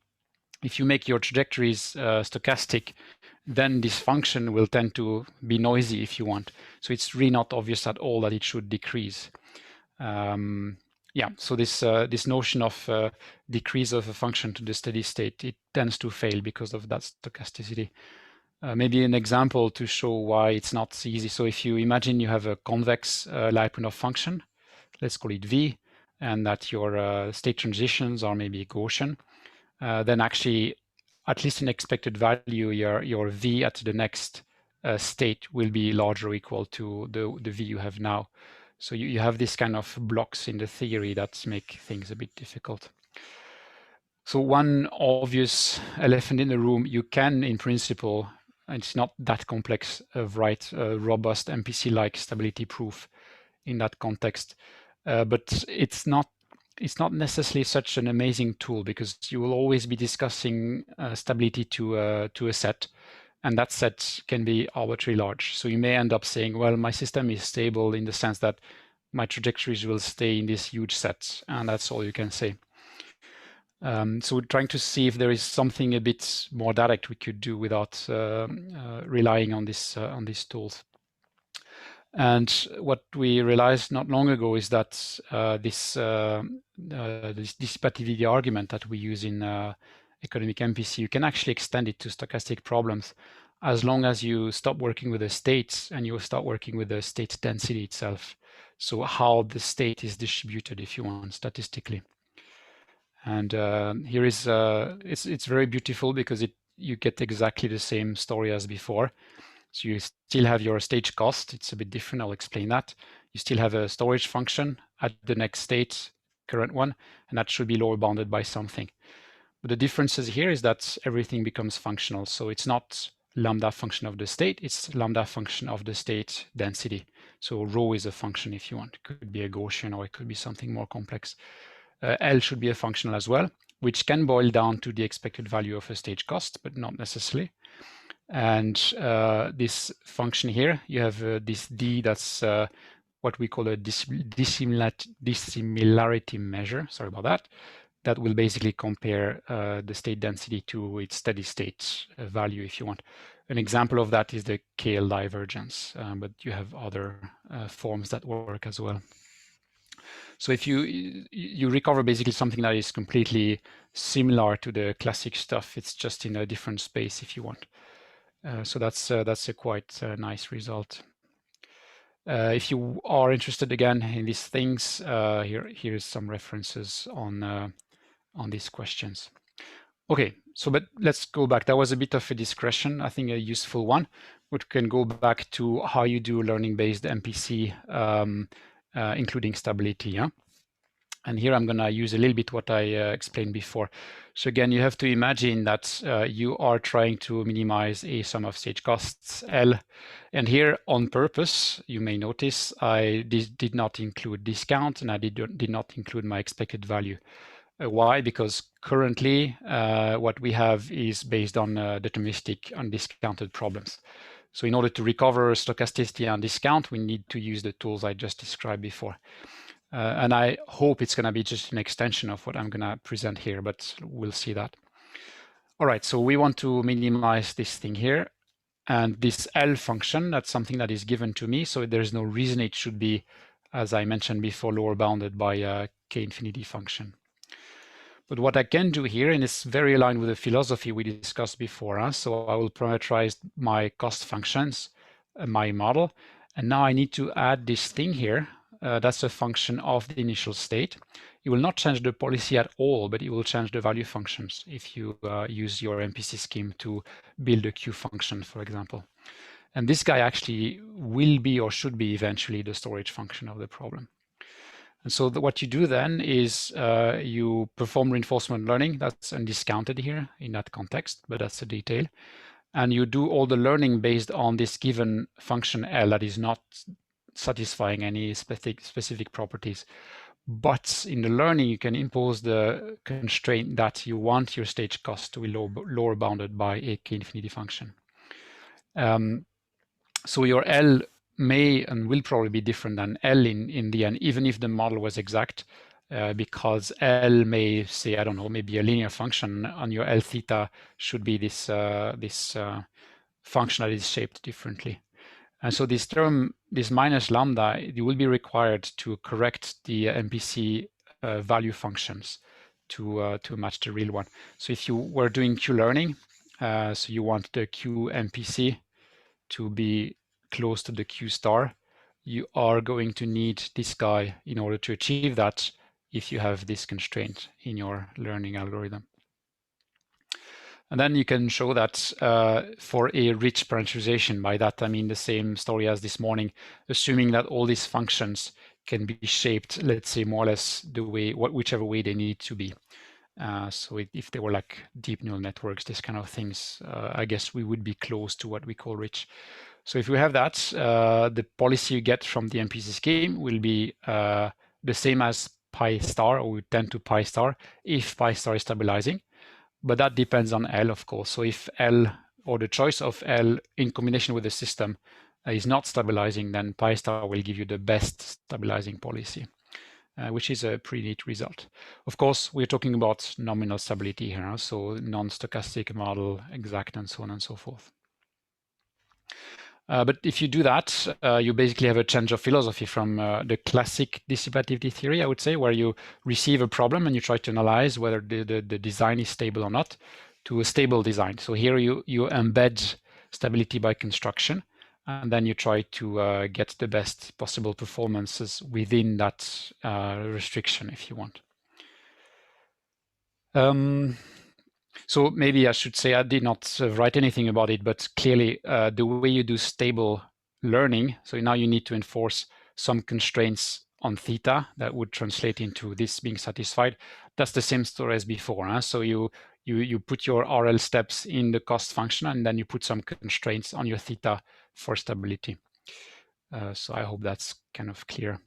If you make your trajectories stochastic, then this function will tend to be noisy if you want. So it's really not obvious at all that it should decrease. Yeah, so this notion of decrease of a function to the steady state, it tends to fail because of that stochasticity. Maybe an example to show why it's not easy. So if you imagine you have a convex Lyapunov function, let's call it V, and that your state transitions are maybe Gaussian, then actually, at least in expected value, your V at the next state will be larger or equal to the V you have now. So you have this kind of blocks in the theory that make things a bit difficult. So one obvious elephant in the room, you can, in principle, and it's not that complex, write a robust MPC-like stability proof in that context. But it's not necessarily such an amazing tool, because you will always be discussing stability to a set, and that set can be arbitrarily large. So you may end up saying, well, my system is stable in the sense that my trajectories will stay in this huge set, and that's all you can say. So we're trying to see if there is something a bit more direct we could do without relying on these tools. And what we realized not long ago is that this dissipativity argument that we use in economic MPC, you can actually extend it to stochastic problems as long as you stop working with the states and you start working with the state density itself. So how the state is distributed, if you want, statistically. And here is it's very beautiful because you get exactly the same story as before. So you still have your stage cost. It's a bit different. I'll explain that. You still have a storage function at the next state, current one, and that should be lower bounded by something. But the differences here is that everything becomes functional. So it's not lambda function of the state, it's lambda function of the state density. So rho is a function if you want. It could be a Gaussian or it could be something more complex. L should be a functional as well, which can boil down to the expected value of a stage cost, but not necessarily. And this function here, you have this D that's what we call a dissimilarity measure. Sorry about that. That will basically compare the state density to its steady state value, if you want. An example of that is the KL divergence, but you have other forms that work as well. So if you recover basically something that is completely similar to the classic stuff, it's just in a different space, if you want. So that's a quite nice result. If you are interested again in these things, here's some references on these questions. Okay, so but let's go back. That was a bit of a digression, I think a useful one, which can go back to how you do learning-based MPC, including stability. Yeah? And here I'm going to use a little bit what I explained before. So again, you have to imagine that you are trying to minimize a sum of stage costs, L. And here on purpose, you may notice I did not include discount, and I did not include my expected value. Why? Because currently what we have is based on deterministic undiscounted problems. So in order to recover stochasticity and discount, we need to use the tools I just described before. And I hope it's going to be just an extension of what I'm going to present here, but we'll see that. All right, so we want to minimize this thing here. And this L function, that's something that is given to me. So there's no reason it should be, as I mentioned before, lower bounded by a k infinity function. But what I can do here, and it's very aligned with the philosophy we discussed before, so I will parameterize my cost functions, my model, and now I need to add this thing here. That's a function of the initial state. It will not change the policy at all, but it will change the value functions if you use your MPC scheme to build a Q function, for example. And this guy actually will be or should be eventually the storage function of the problem. And so what you do then is you perform reinforcement learning. That's undiscounted here in that context, but that's a detail. And you do all the learning based on this given function L that is not satisfying any specific properties. But in the learning, you can impose the constraint that you want your stage cost to be lower bounded by a k infinity function. So your L may and will probably be different than L in the end, even if the model was exact, because L may say, I don't know, maybe a linear function, and your L theta should be this function that is shaped differently. And so this term, this minus lambda, you will be required to correct the MPC value functions to match the real one. So if you were doing Q learning, so you want the Q MPC to be close to the Q star, you are going to need this guy in order to achieve that if you have this constraint in your learning algorithm. And then you can show that for a rich parameterization. By that, I mean the same story as this morning, assuming that all these functions can be shaped, let's say, more or less the way, whichever way they need to be. So if they were like deep neural networks, this kind of things, I guess we would be close to what we call rich. So if we have that, the policy you get from the MPC scheme will be the same as pi star, or we tend to pi star, if pi star is stabilizing. But that depends on L, of course. So if L, or the choice of L in combination with the system, is not stabilizing, then pi star will give you the best stabilizing policy. Which is a pretty neat result. Of course, we're talking about nominal stability here, so non-stochastic model, exact, and so on and so forth. But if you do that, you basically have a change of philosophy from the classic dissipativity theory, I would say, where you receive a problem and you try to analyze whether the design is stable or not, to a stable design. So here you embed stability by construction, and then you try to get the best possible performances within that restriction, if you want. So maybe I should say I did not write anything about it, but clearly the way you do stable learning, so now you need to enforce some constraints on theta that would translate into this being satisfied. That's the same story as before. Huh? So you put your RL steps in the cost function, and then you put some constraints on your theta for stability. So I hope that's kind of clear.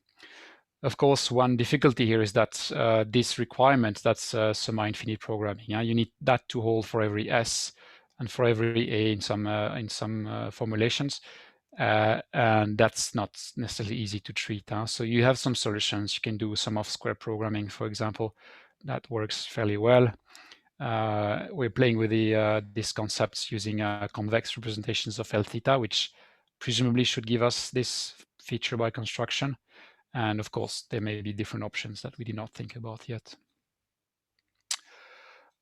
Of course, one difficulty here is that this requirement, that's semi-infinite programming. Yeah? You need that to hold for every S and for every A in some formulations. And that's not necessarily easy to treat. Huh? So you have some solutions. You can do sum of square programming, for example. That works fairly well. We're playing with these concepts using convex representations of L theta, which presumably should give us this feature by construction. And of course, there may be different options that we did not think about yet.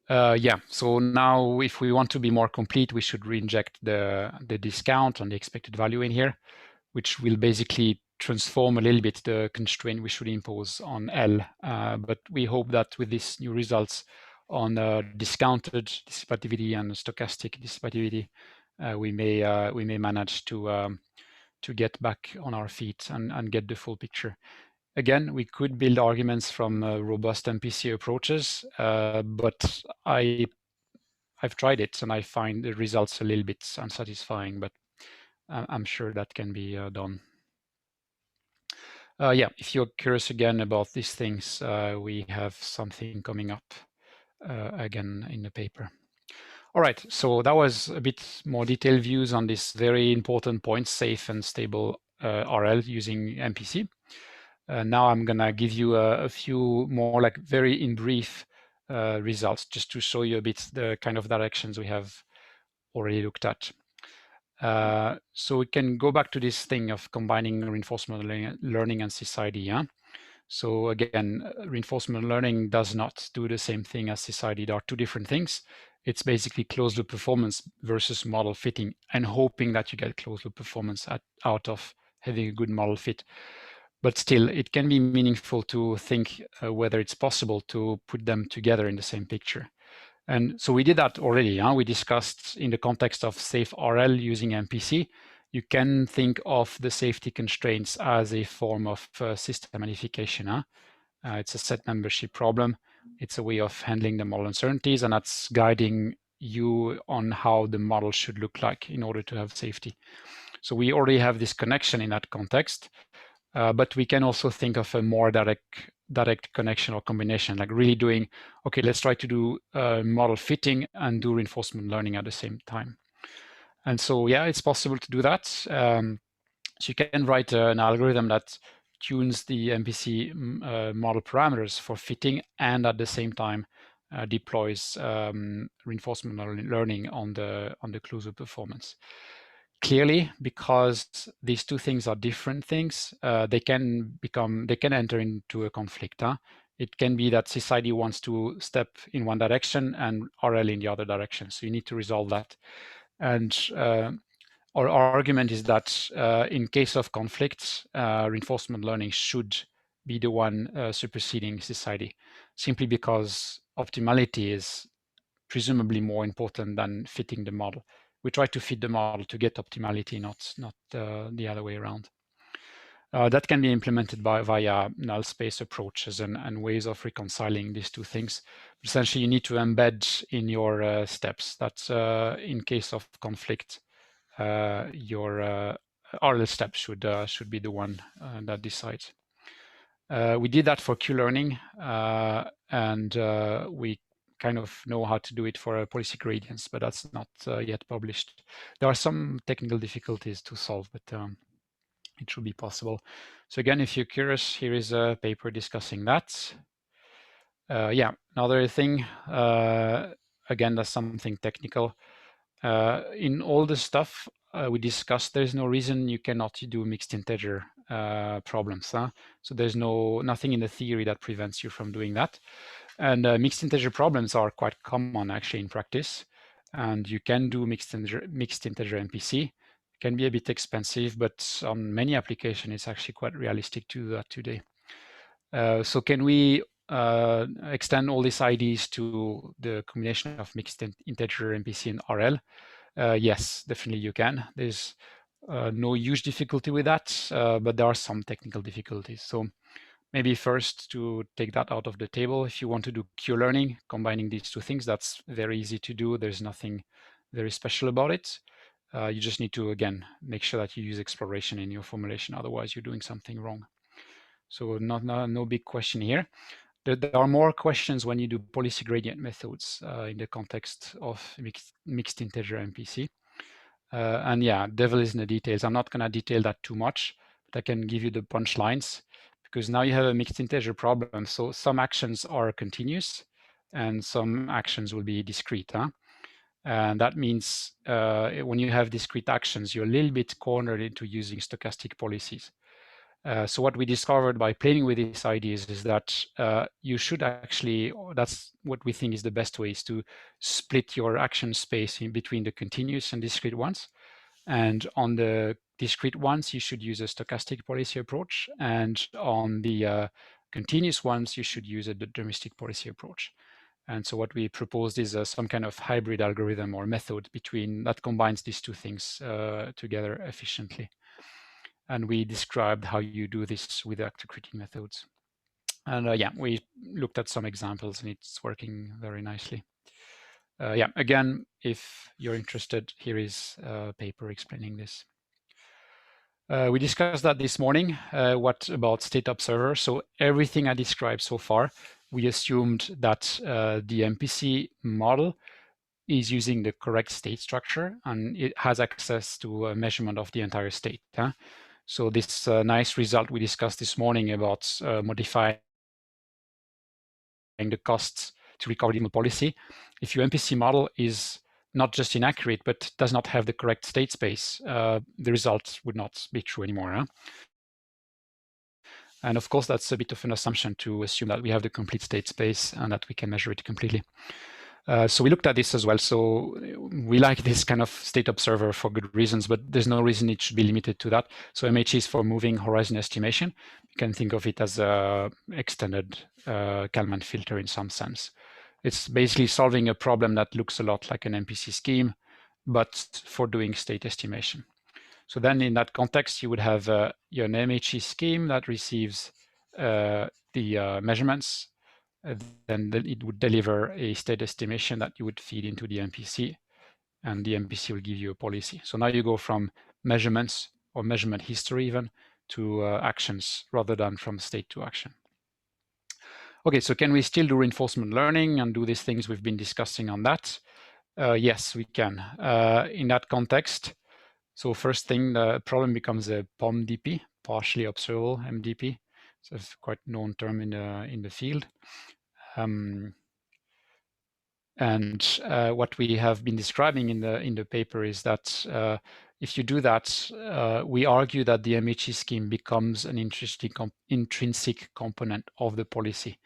Yeah, so now if we want to be more complete, we should reinject the discount and the expected value in here, which will basically transform a little bit the constraint we should impose on L. But we hope that with these new results on discounted dissipativity and stochastic dissipativity, we may manage to get back on our feet and get the full picture. Again, we could build arguments from robust MPC approaches, but I've tried it and I find the results a little bit unsatisfying, but I'm sure that can be done. Yeah, if you're curious again about these things, we have something coming up again in the paper. All right, so that was a bit more detailed views on this very important point, safe and stable RL using MPC. Now I'm gonna give you a few more like very in brief results just to show you a bit the kind of directions we have already looked at. So we can go back to this thing of combining reinforcement learning and society. Yeah? So again, reinforcement learning does not do the same thing as society. There are two different things. It's basically closed loop performance versus model fitting and hoping that you get closed loop performance out of having a good model fit. But still, it can be meaningful to think whether it's possible to put them together in the same picture. And so we did that already. We discussed in the context of safe RL using MPC. You can think of the safety constraints as a form of system unification. It's a set membership problem. It's a way of handling the model uncertainties, and that's guiding you on how the model should look like in order to have safety. So we already have this connection in that context, but we can also think of a more direct connection or combination, like really doing, okay, let's try to do model fitting and do reinforcement learning at the same time. And so, yeah, it's possible to do that. So you can write an algorithm that tunes the MPC model parameters for fitting and at the same time deploys reinforcement learning on the closed loop performance. Clearly, because these two things are different things, they can enter into a conflict. It can be that society wants to step in one direction and RL in the other direction. So you need to resolve that. And our argument is that in case of conflicts, reinforcement learning should be the one superseding society, simply because optimality is presumably more important than fitting the model. We try to fit the model to get optimality, not the other way around. That can be implemented via null space approaches and ways of reconciling these two things. Essentially, you need to embed in your steps that in case of conflict, your RL step should be the one that decides. We did that for Q-learning, and we kind of know how to do it for policy gradients, but that's not yet published. There are some technical difficulties to solve, but it should be possible. So again, if you're curious, here is a paper discussing that. Yeah, another thing, again, that's something technical. In all the stuff we discussed, there's no reason you cannot do mixed integer problems. So there's nothing in the theory that prevents you from doing that. And mixed integer problems are quite common actually in practice. And you can do mixed integer MPC. It can be a bit expensive, but on many applications, it's actually quite realistic to do that today. So can we extend all these IDs to the combination of mixed integer MPC and RL? Yes, definitely you can. There's no huge difficulty with that, but there are some technical difficulties. So maybe first to take that out of the table, if you want to do Q-learning, combining these two things, that's very easy to do. There's nothing very special about it. You just need to, again, make sure that you use exploration in your formulation. Otherwise, you're doing something wrong. So no big question here. There are more questions when you do policy gradient methods in the context of mixed integer MPC. And yeah, devil is in the details. I'm not going to detail that too much, but I can give you the punchlines because now you have a mixed integer problem. So some actions are continuous and some actions will be discrete. And that means when you have discrete actions, you're a little bit cornered into using stochastic policies. So what we discovered by playing with these ideas is that you should actually, that's what we think is the best way, is to split your action space in between the continuous and discrete ones. And on the discrete ones, you should use a stochastic policy approach. And on the continuous ones, you should use a deterministic policy approach. And so what we proposed is some kind of hybrid algorithm or method between that combines these two things together efficiently. and we described how you do this with actor critique methods. And yeah, we looked at some examples, and it's working very nicely. Yeah, again, if you're interested, here is a paper explaining this. We discussed that this morning. What about state observer? So everything I described so far, we assumed that the MPC model is using the correct state structure, and it has access to a measurement of the entire state. So this nice result we discussed this morning about modifying the costs to recover the policy. If your MPC model is not just inaccurate, but does not have the correct state space, the result would not be true anymore. And of course, that's a bit of an assumption to assume that we have the complete state space and that we can measure it completely. So we looked at this as well. So we like this kind of state observer for good reasons, but there's no reason it should be limited to that. So MH is for moving horizon estimation. You can think of it as a extended Kalman filter in some sense. It's basically solving a problem that looks a lot like an MPC scheme, but for doing state estimation. So then in that context, you would have an MHE scheme that receives the measurements. Then it would deliver a state estimation that you would feed into the MPC, and the MPC will give you a policy. So now you go from measurements or measurement history even to actions rather than from state to action. Okay, so can we still do reinforcement learning and do these things we've been discussing on that? Yes, we can. In that context, so first thing, the problem becomes a POMDP, partially observable MDP. It's a quite known term in the field. And what we have been describing in the paper is that if you do that, we argue that the MHE scheme becomes an intrinsic component of the policy,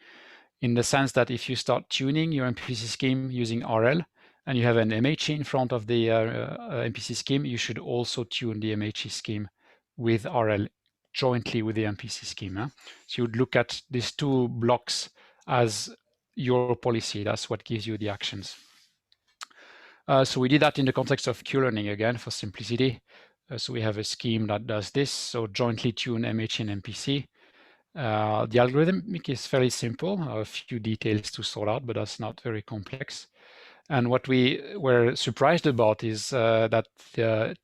in the sense that if you start tuning your MPC scheme using RL, and you have an MHE in front of the MPC scheme, you should also tune the MHE scheme with RL jointly with the MPC scheme. So you would look at these two blocks as your policy. That's what gives you the actions. So we did that in the context of Q-learning again for simplicity. So we have a scheme that does this. So jointly tune MHE and MPC. The algorithmic is fairly simple, a few details to sort out, but that's not very complex. And what we were surprised about is that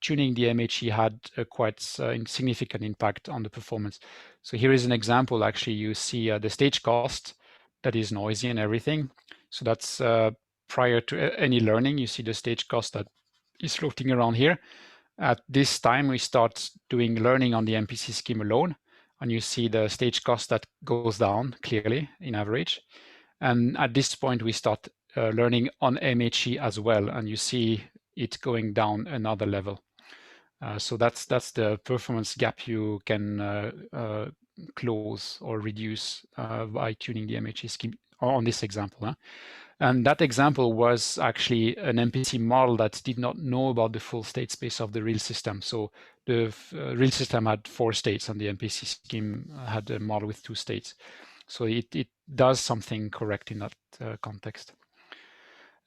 tuning the MHE had a quite significant impact on the performance. So here is an example. Actually, you see the stage cost that is noisy and everything. So that's prior to any learning. You see the stage cost that is floating around here. At this time, we start doing learning on the MPC scheme alone, and you see the stage cost that goes down clearly in average. And at this point, we start learning on MHE as well, and you see it going down another level. So that's the performance gap you can close or reduce by tuning the MHE scheme on this example. And that example was actually an MPC model that did not know about the full state space of the real system. So the real system had 4 states, and the MPC scheme had a model with 2 states. So it does something correct in that context.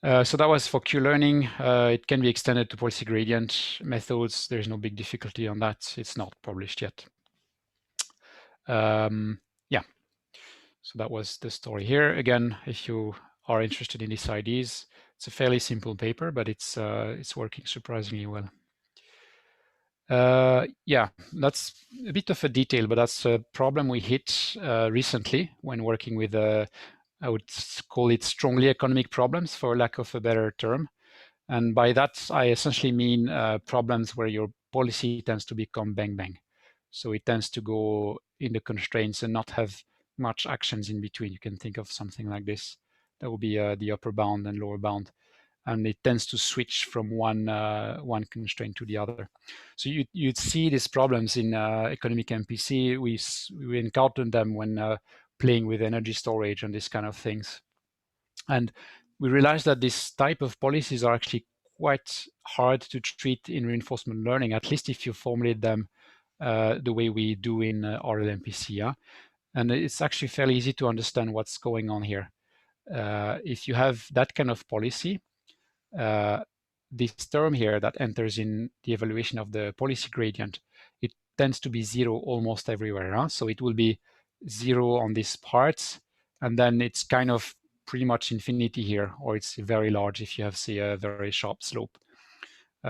So that was for Q-learning. It can be extended to policy gradient methods. There's no big difficulty on that. It's not published yet. Yeah, so that was the story here. Again, if you are interested in these ideas, it's a fairly simple paper, but it's working surprisingly well. Yeah, that's a bit of a detail, but that's a problem we hit recently when working with I would call it strongly economic problems, for lack of a better term. And by that, I essentially mean problems where your policy tends to become bang bang. So it tends to go in the constraints and not have much actions in between. You can think of something like this. That will be the upper bound and lower bound. And it tends to switch from one constraint to the other. So you'd see these problems in economic MPC. We encountered them when playing with energy storage and these kind of things. And we realized that this type of policies are actually quite hard to treat in reinforcement learning, at least if you formulate them the way we do in RLMPC. Yeah? And it's actually fairly easy to understand what's going on here. If you have that kind of policy, this term here that enters in the evaluation of the policy gradient, it tends to be 0 almost everywhere. Huh? So it will be 0 on this part, and then it's kind of pretty much infinity here, or it's very large if you have, say, a very sharp slope.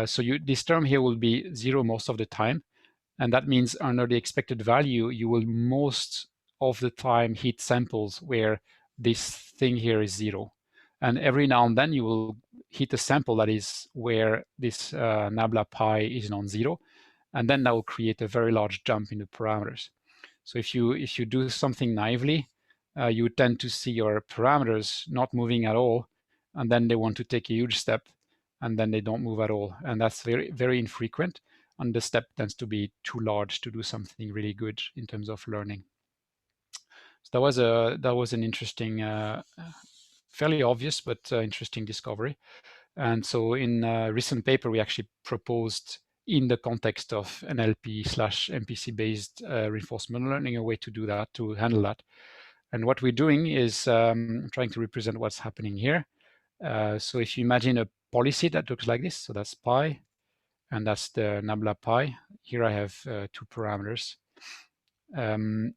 So this term here will be 0 most of the time, and that means under the expected value, you will most of the time hit samples where this thing here is 0. And every now and then you will hit a sample that is where this nabla pi is non-zero, and then that will create a very large jump in the parameters. So if you do something naively, you tend to see your parameters not moving at all, and then they want to take a huge step, and then they don't move at all, and that's very, very infrequent. And the step tends to be too large to do something really good in terms of learning. So that was an interesting, fairly obvious but interesting discovery. And so in a recent paper, we actually proposed, in the context of NLP/MPC based reinforcement learning, a way to do that, to handle that. And what we're doing is trying to represent what's happening here. So if you imagine a policy that looks like this, so that's pi, and that's the nabla pi. Here I have 2 parameters. And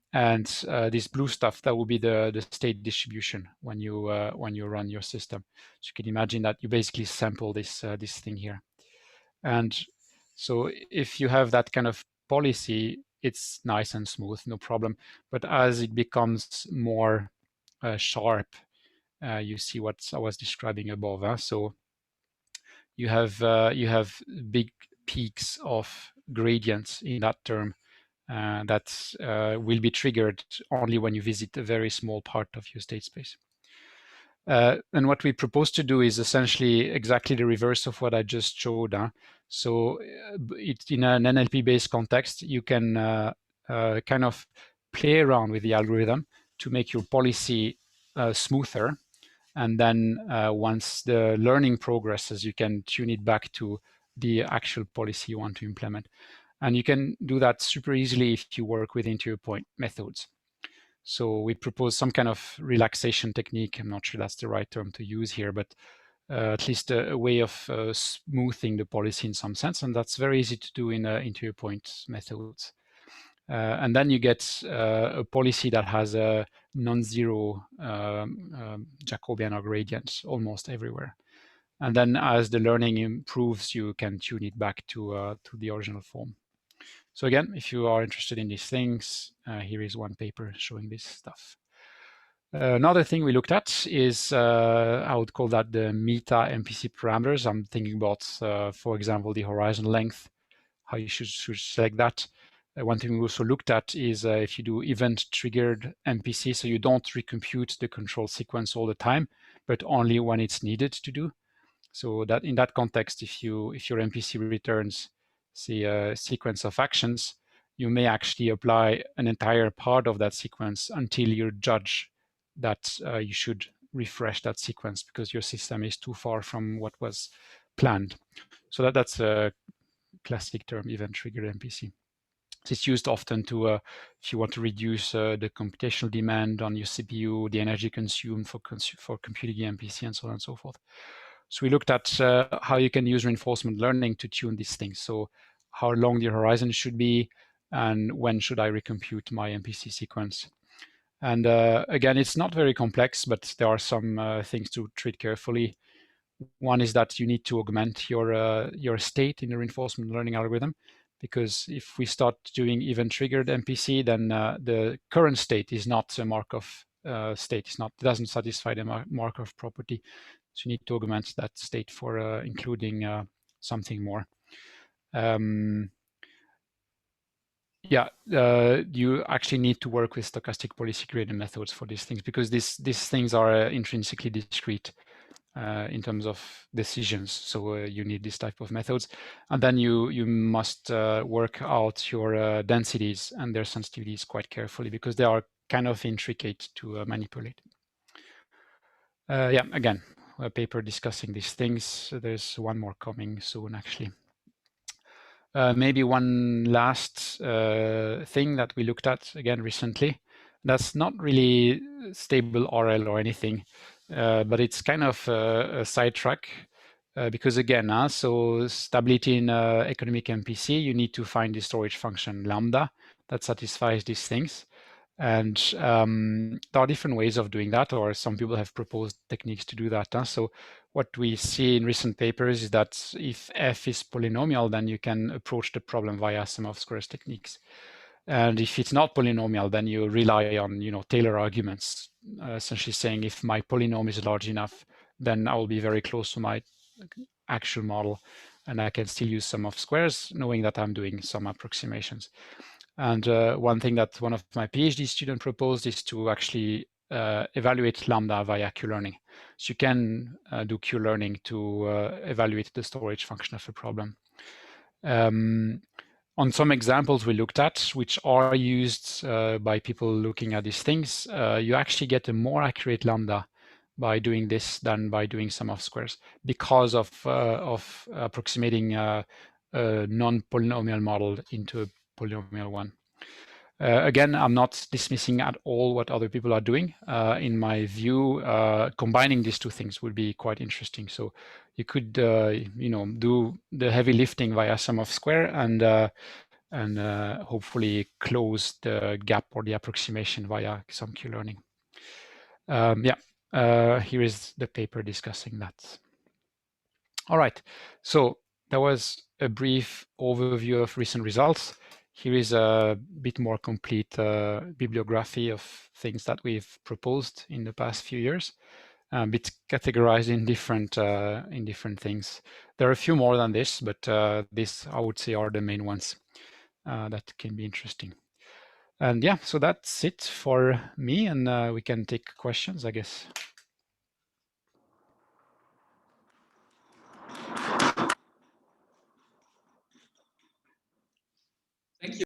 this blue stuff, that will be the state distribution when you run your system. So you can imagine that you basically sample this this thing here. And so if you have that kind of policy, it's nice and smooth, no problem. But as it becomes more sharp, you see what I was describing above. Huh? So you have big peaks of gradients in that term that will be triggered only when you visit a very small part of your state space. And what we propose to do is essentially exactly the reverse of what I just showed. Huh? So it's in an NLP-based context, you can kind of play around with the algorithm to make your policy smoother. And then once the learning progresses, you can tune it back to the actual policy you want to implement. And you can do that super easily if you work with interior point methods. So we propose some kind of relaxation technique. I'm not sure that's the right term to use here, but at least a way of smoothing the policy in some sense. And that's very easy to do in interior point methods. And then you get a policy that has a non-zero Jacobian or gradient almost everywhere. And then as the learning improves, you can tune it back to the original form. So again, if you are interested in these things, here is one paper showing this stuff. Another thing we looked at is, I would call that the meta MPC parameters. I'm thinking about, for example, the horizon length, how you should select that. One thing we also looked at is if you do event-triggered MPC, so you don't recompute the control sequence all the time, but only when it's needed to do. So that in that context, if your MPC returns, say, a sequence of actions, you may actually apply an entire part of that sequence until you judge that you should refresh that sequence because your system is too far from what was planned. So that's a classic term, event-triggered MPC. It's used often to, if you want to reduce the computational demand on your CPU, the energy consumed for computing the MPC, and so on and so forth. So we looked at how you can use reinforcement learning to tune these things. So how long the horizon should be, and when should I recompute my MPC sequence. And again, it's not very complex, but there are some things to treat carefully. One is that you need to augment your state in the reinforcement learning algorithm, because if we start doing event-triggered MPC, then the current state is not a Markov state. It doesn't satisfy the Markov property. So you need to augment that state for including something more. You actually need to work with stochastic policy gradient methods for these things, because these things are intrinsically discrete in terms of decisions. So you need this type of methods. And then you must work out your densities and their sensitivities quite carefully, because they are kind of intricate to manipulate. Again, a paper discussing these things. There's one more coming soon, actually. Maybe one last thing that we looked at again recently. That's not really stable RL or anything, but it's kind of a sidetrack. because again, so stability in economic MPC, you need to find the storage function lambda that satisfies these things. And there are different ways of doing that, or some people have proposed techniques to do that. So what we see in recent papers is that if f is polynomial, then you can approach the problem via sum of squares techniques. And if it's not polynomial, then you rely on Taylor arguments, essentially saying if my polynomial is large enough, then I will be very close to my actual model, and I can still use sum of squares, knowing that I'm doing some approximations. And one thing that one of my PhD students proposed is to actually evaluate lambda via Q-learning. So you can do Q-learning to evaluate the storage function of a problem. On some examples we looked at, which are used by people looking at these things, you actually get a more accurate lambda by doing this than by doing sum of squares, because of approximating a non-polynomial model into a polynomial one. Again, I'm not dismissing at all what other people are doing. In my view, combining these two things would be quite interesting. So you could, do the heavy lifting via sum of square and hopefully close the gap or the approximation via some Q-learning. Here is the paper discussing that. All right, so that was a brief overview of recent results. Here is a bit more complete bibliography of things that we've proposed in the past few years, a bit categorized in different things. There are a few more than this, but these I would say are the main ones that can be interesting. And yeah, so that's it for me, and we can take questions, I guess.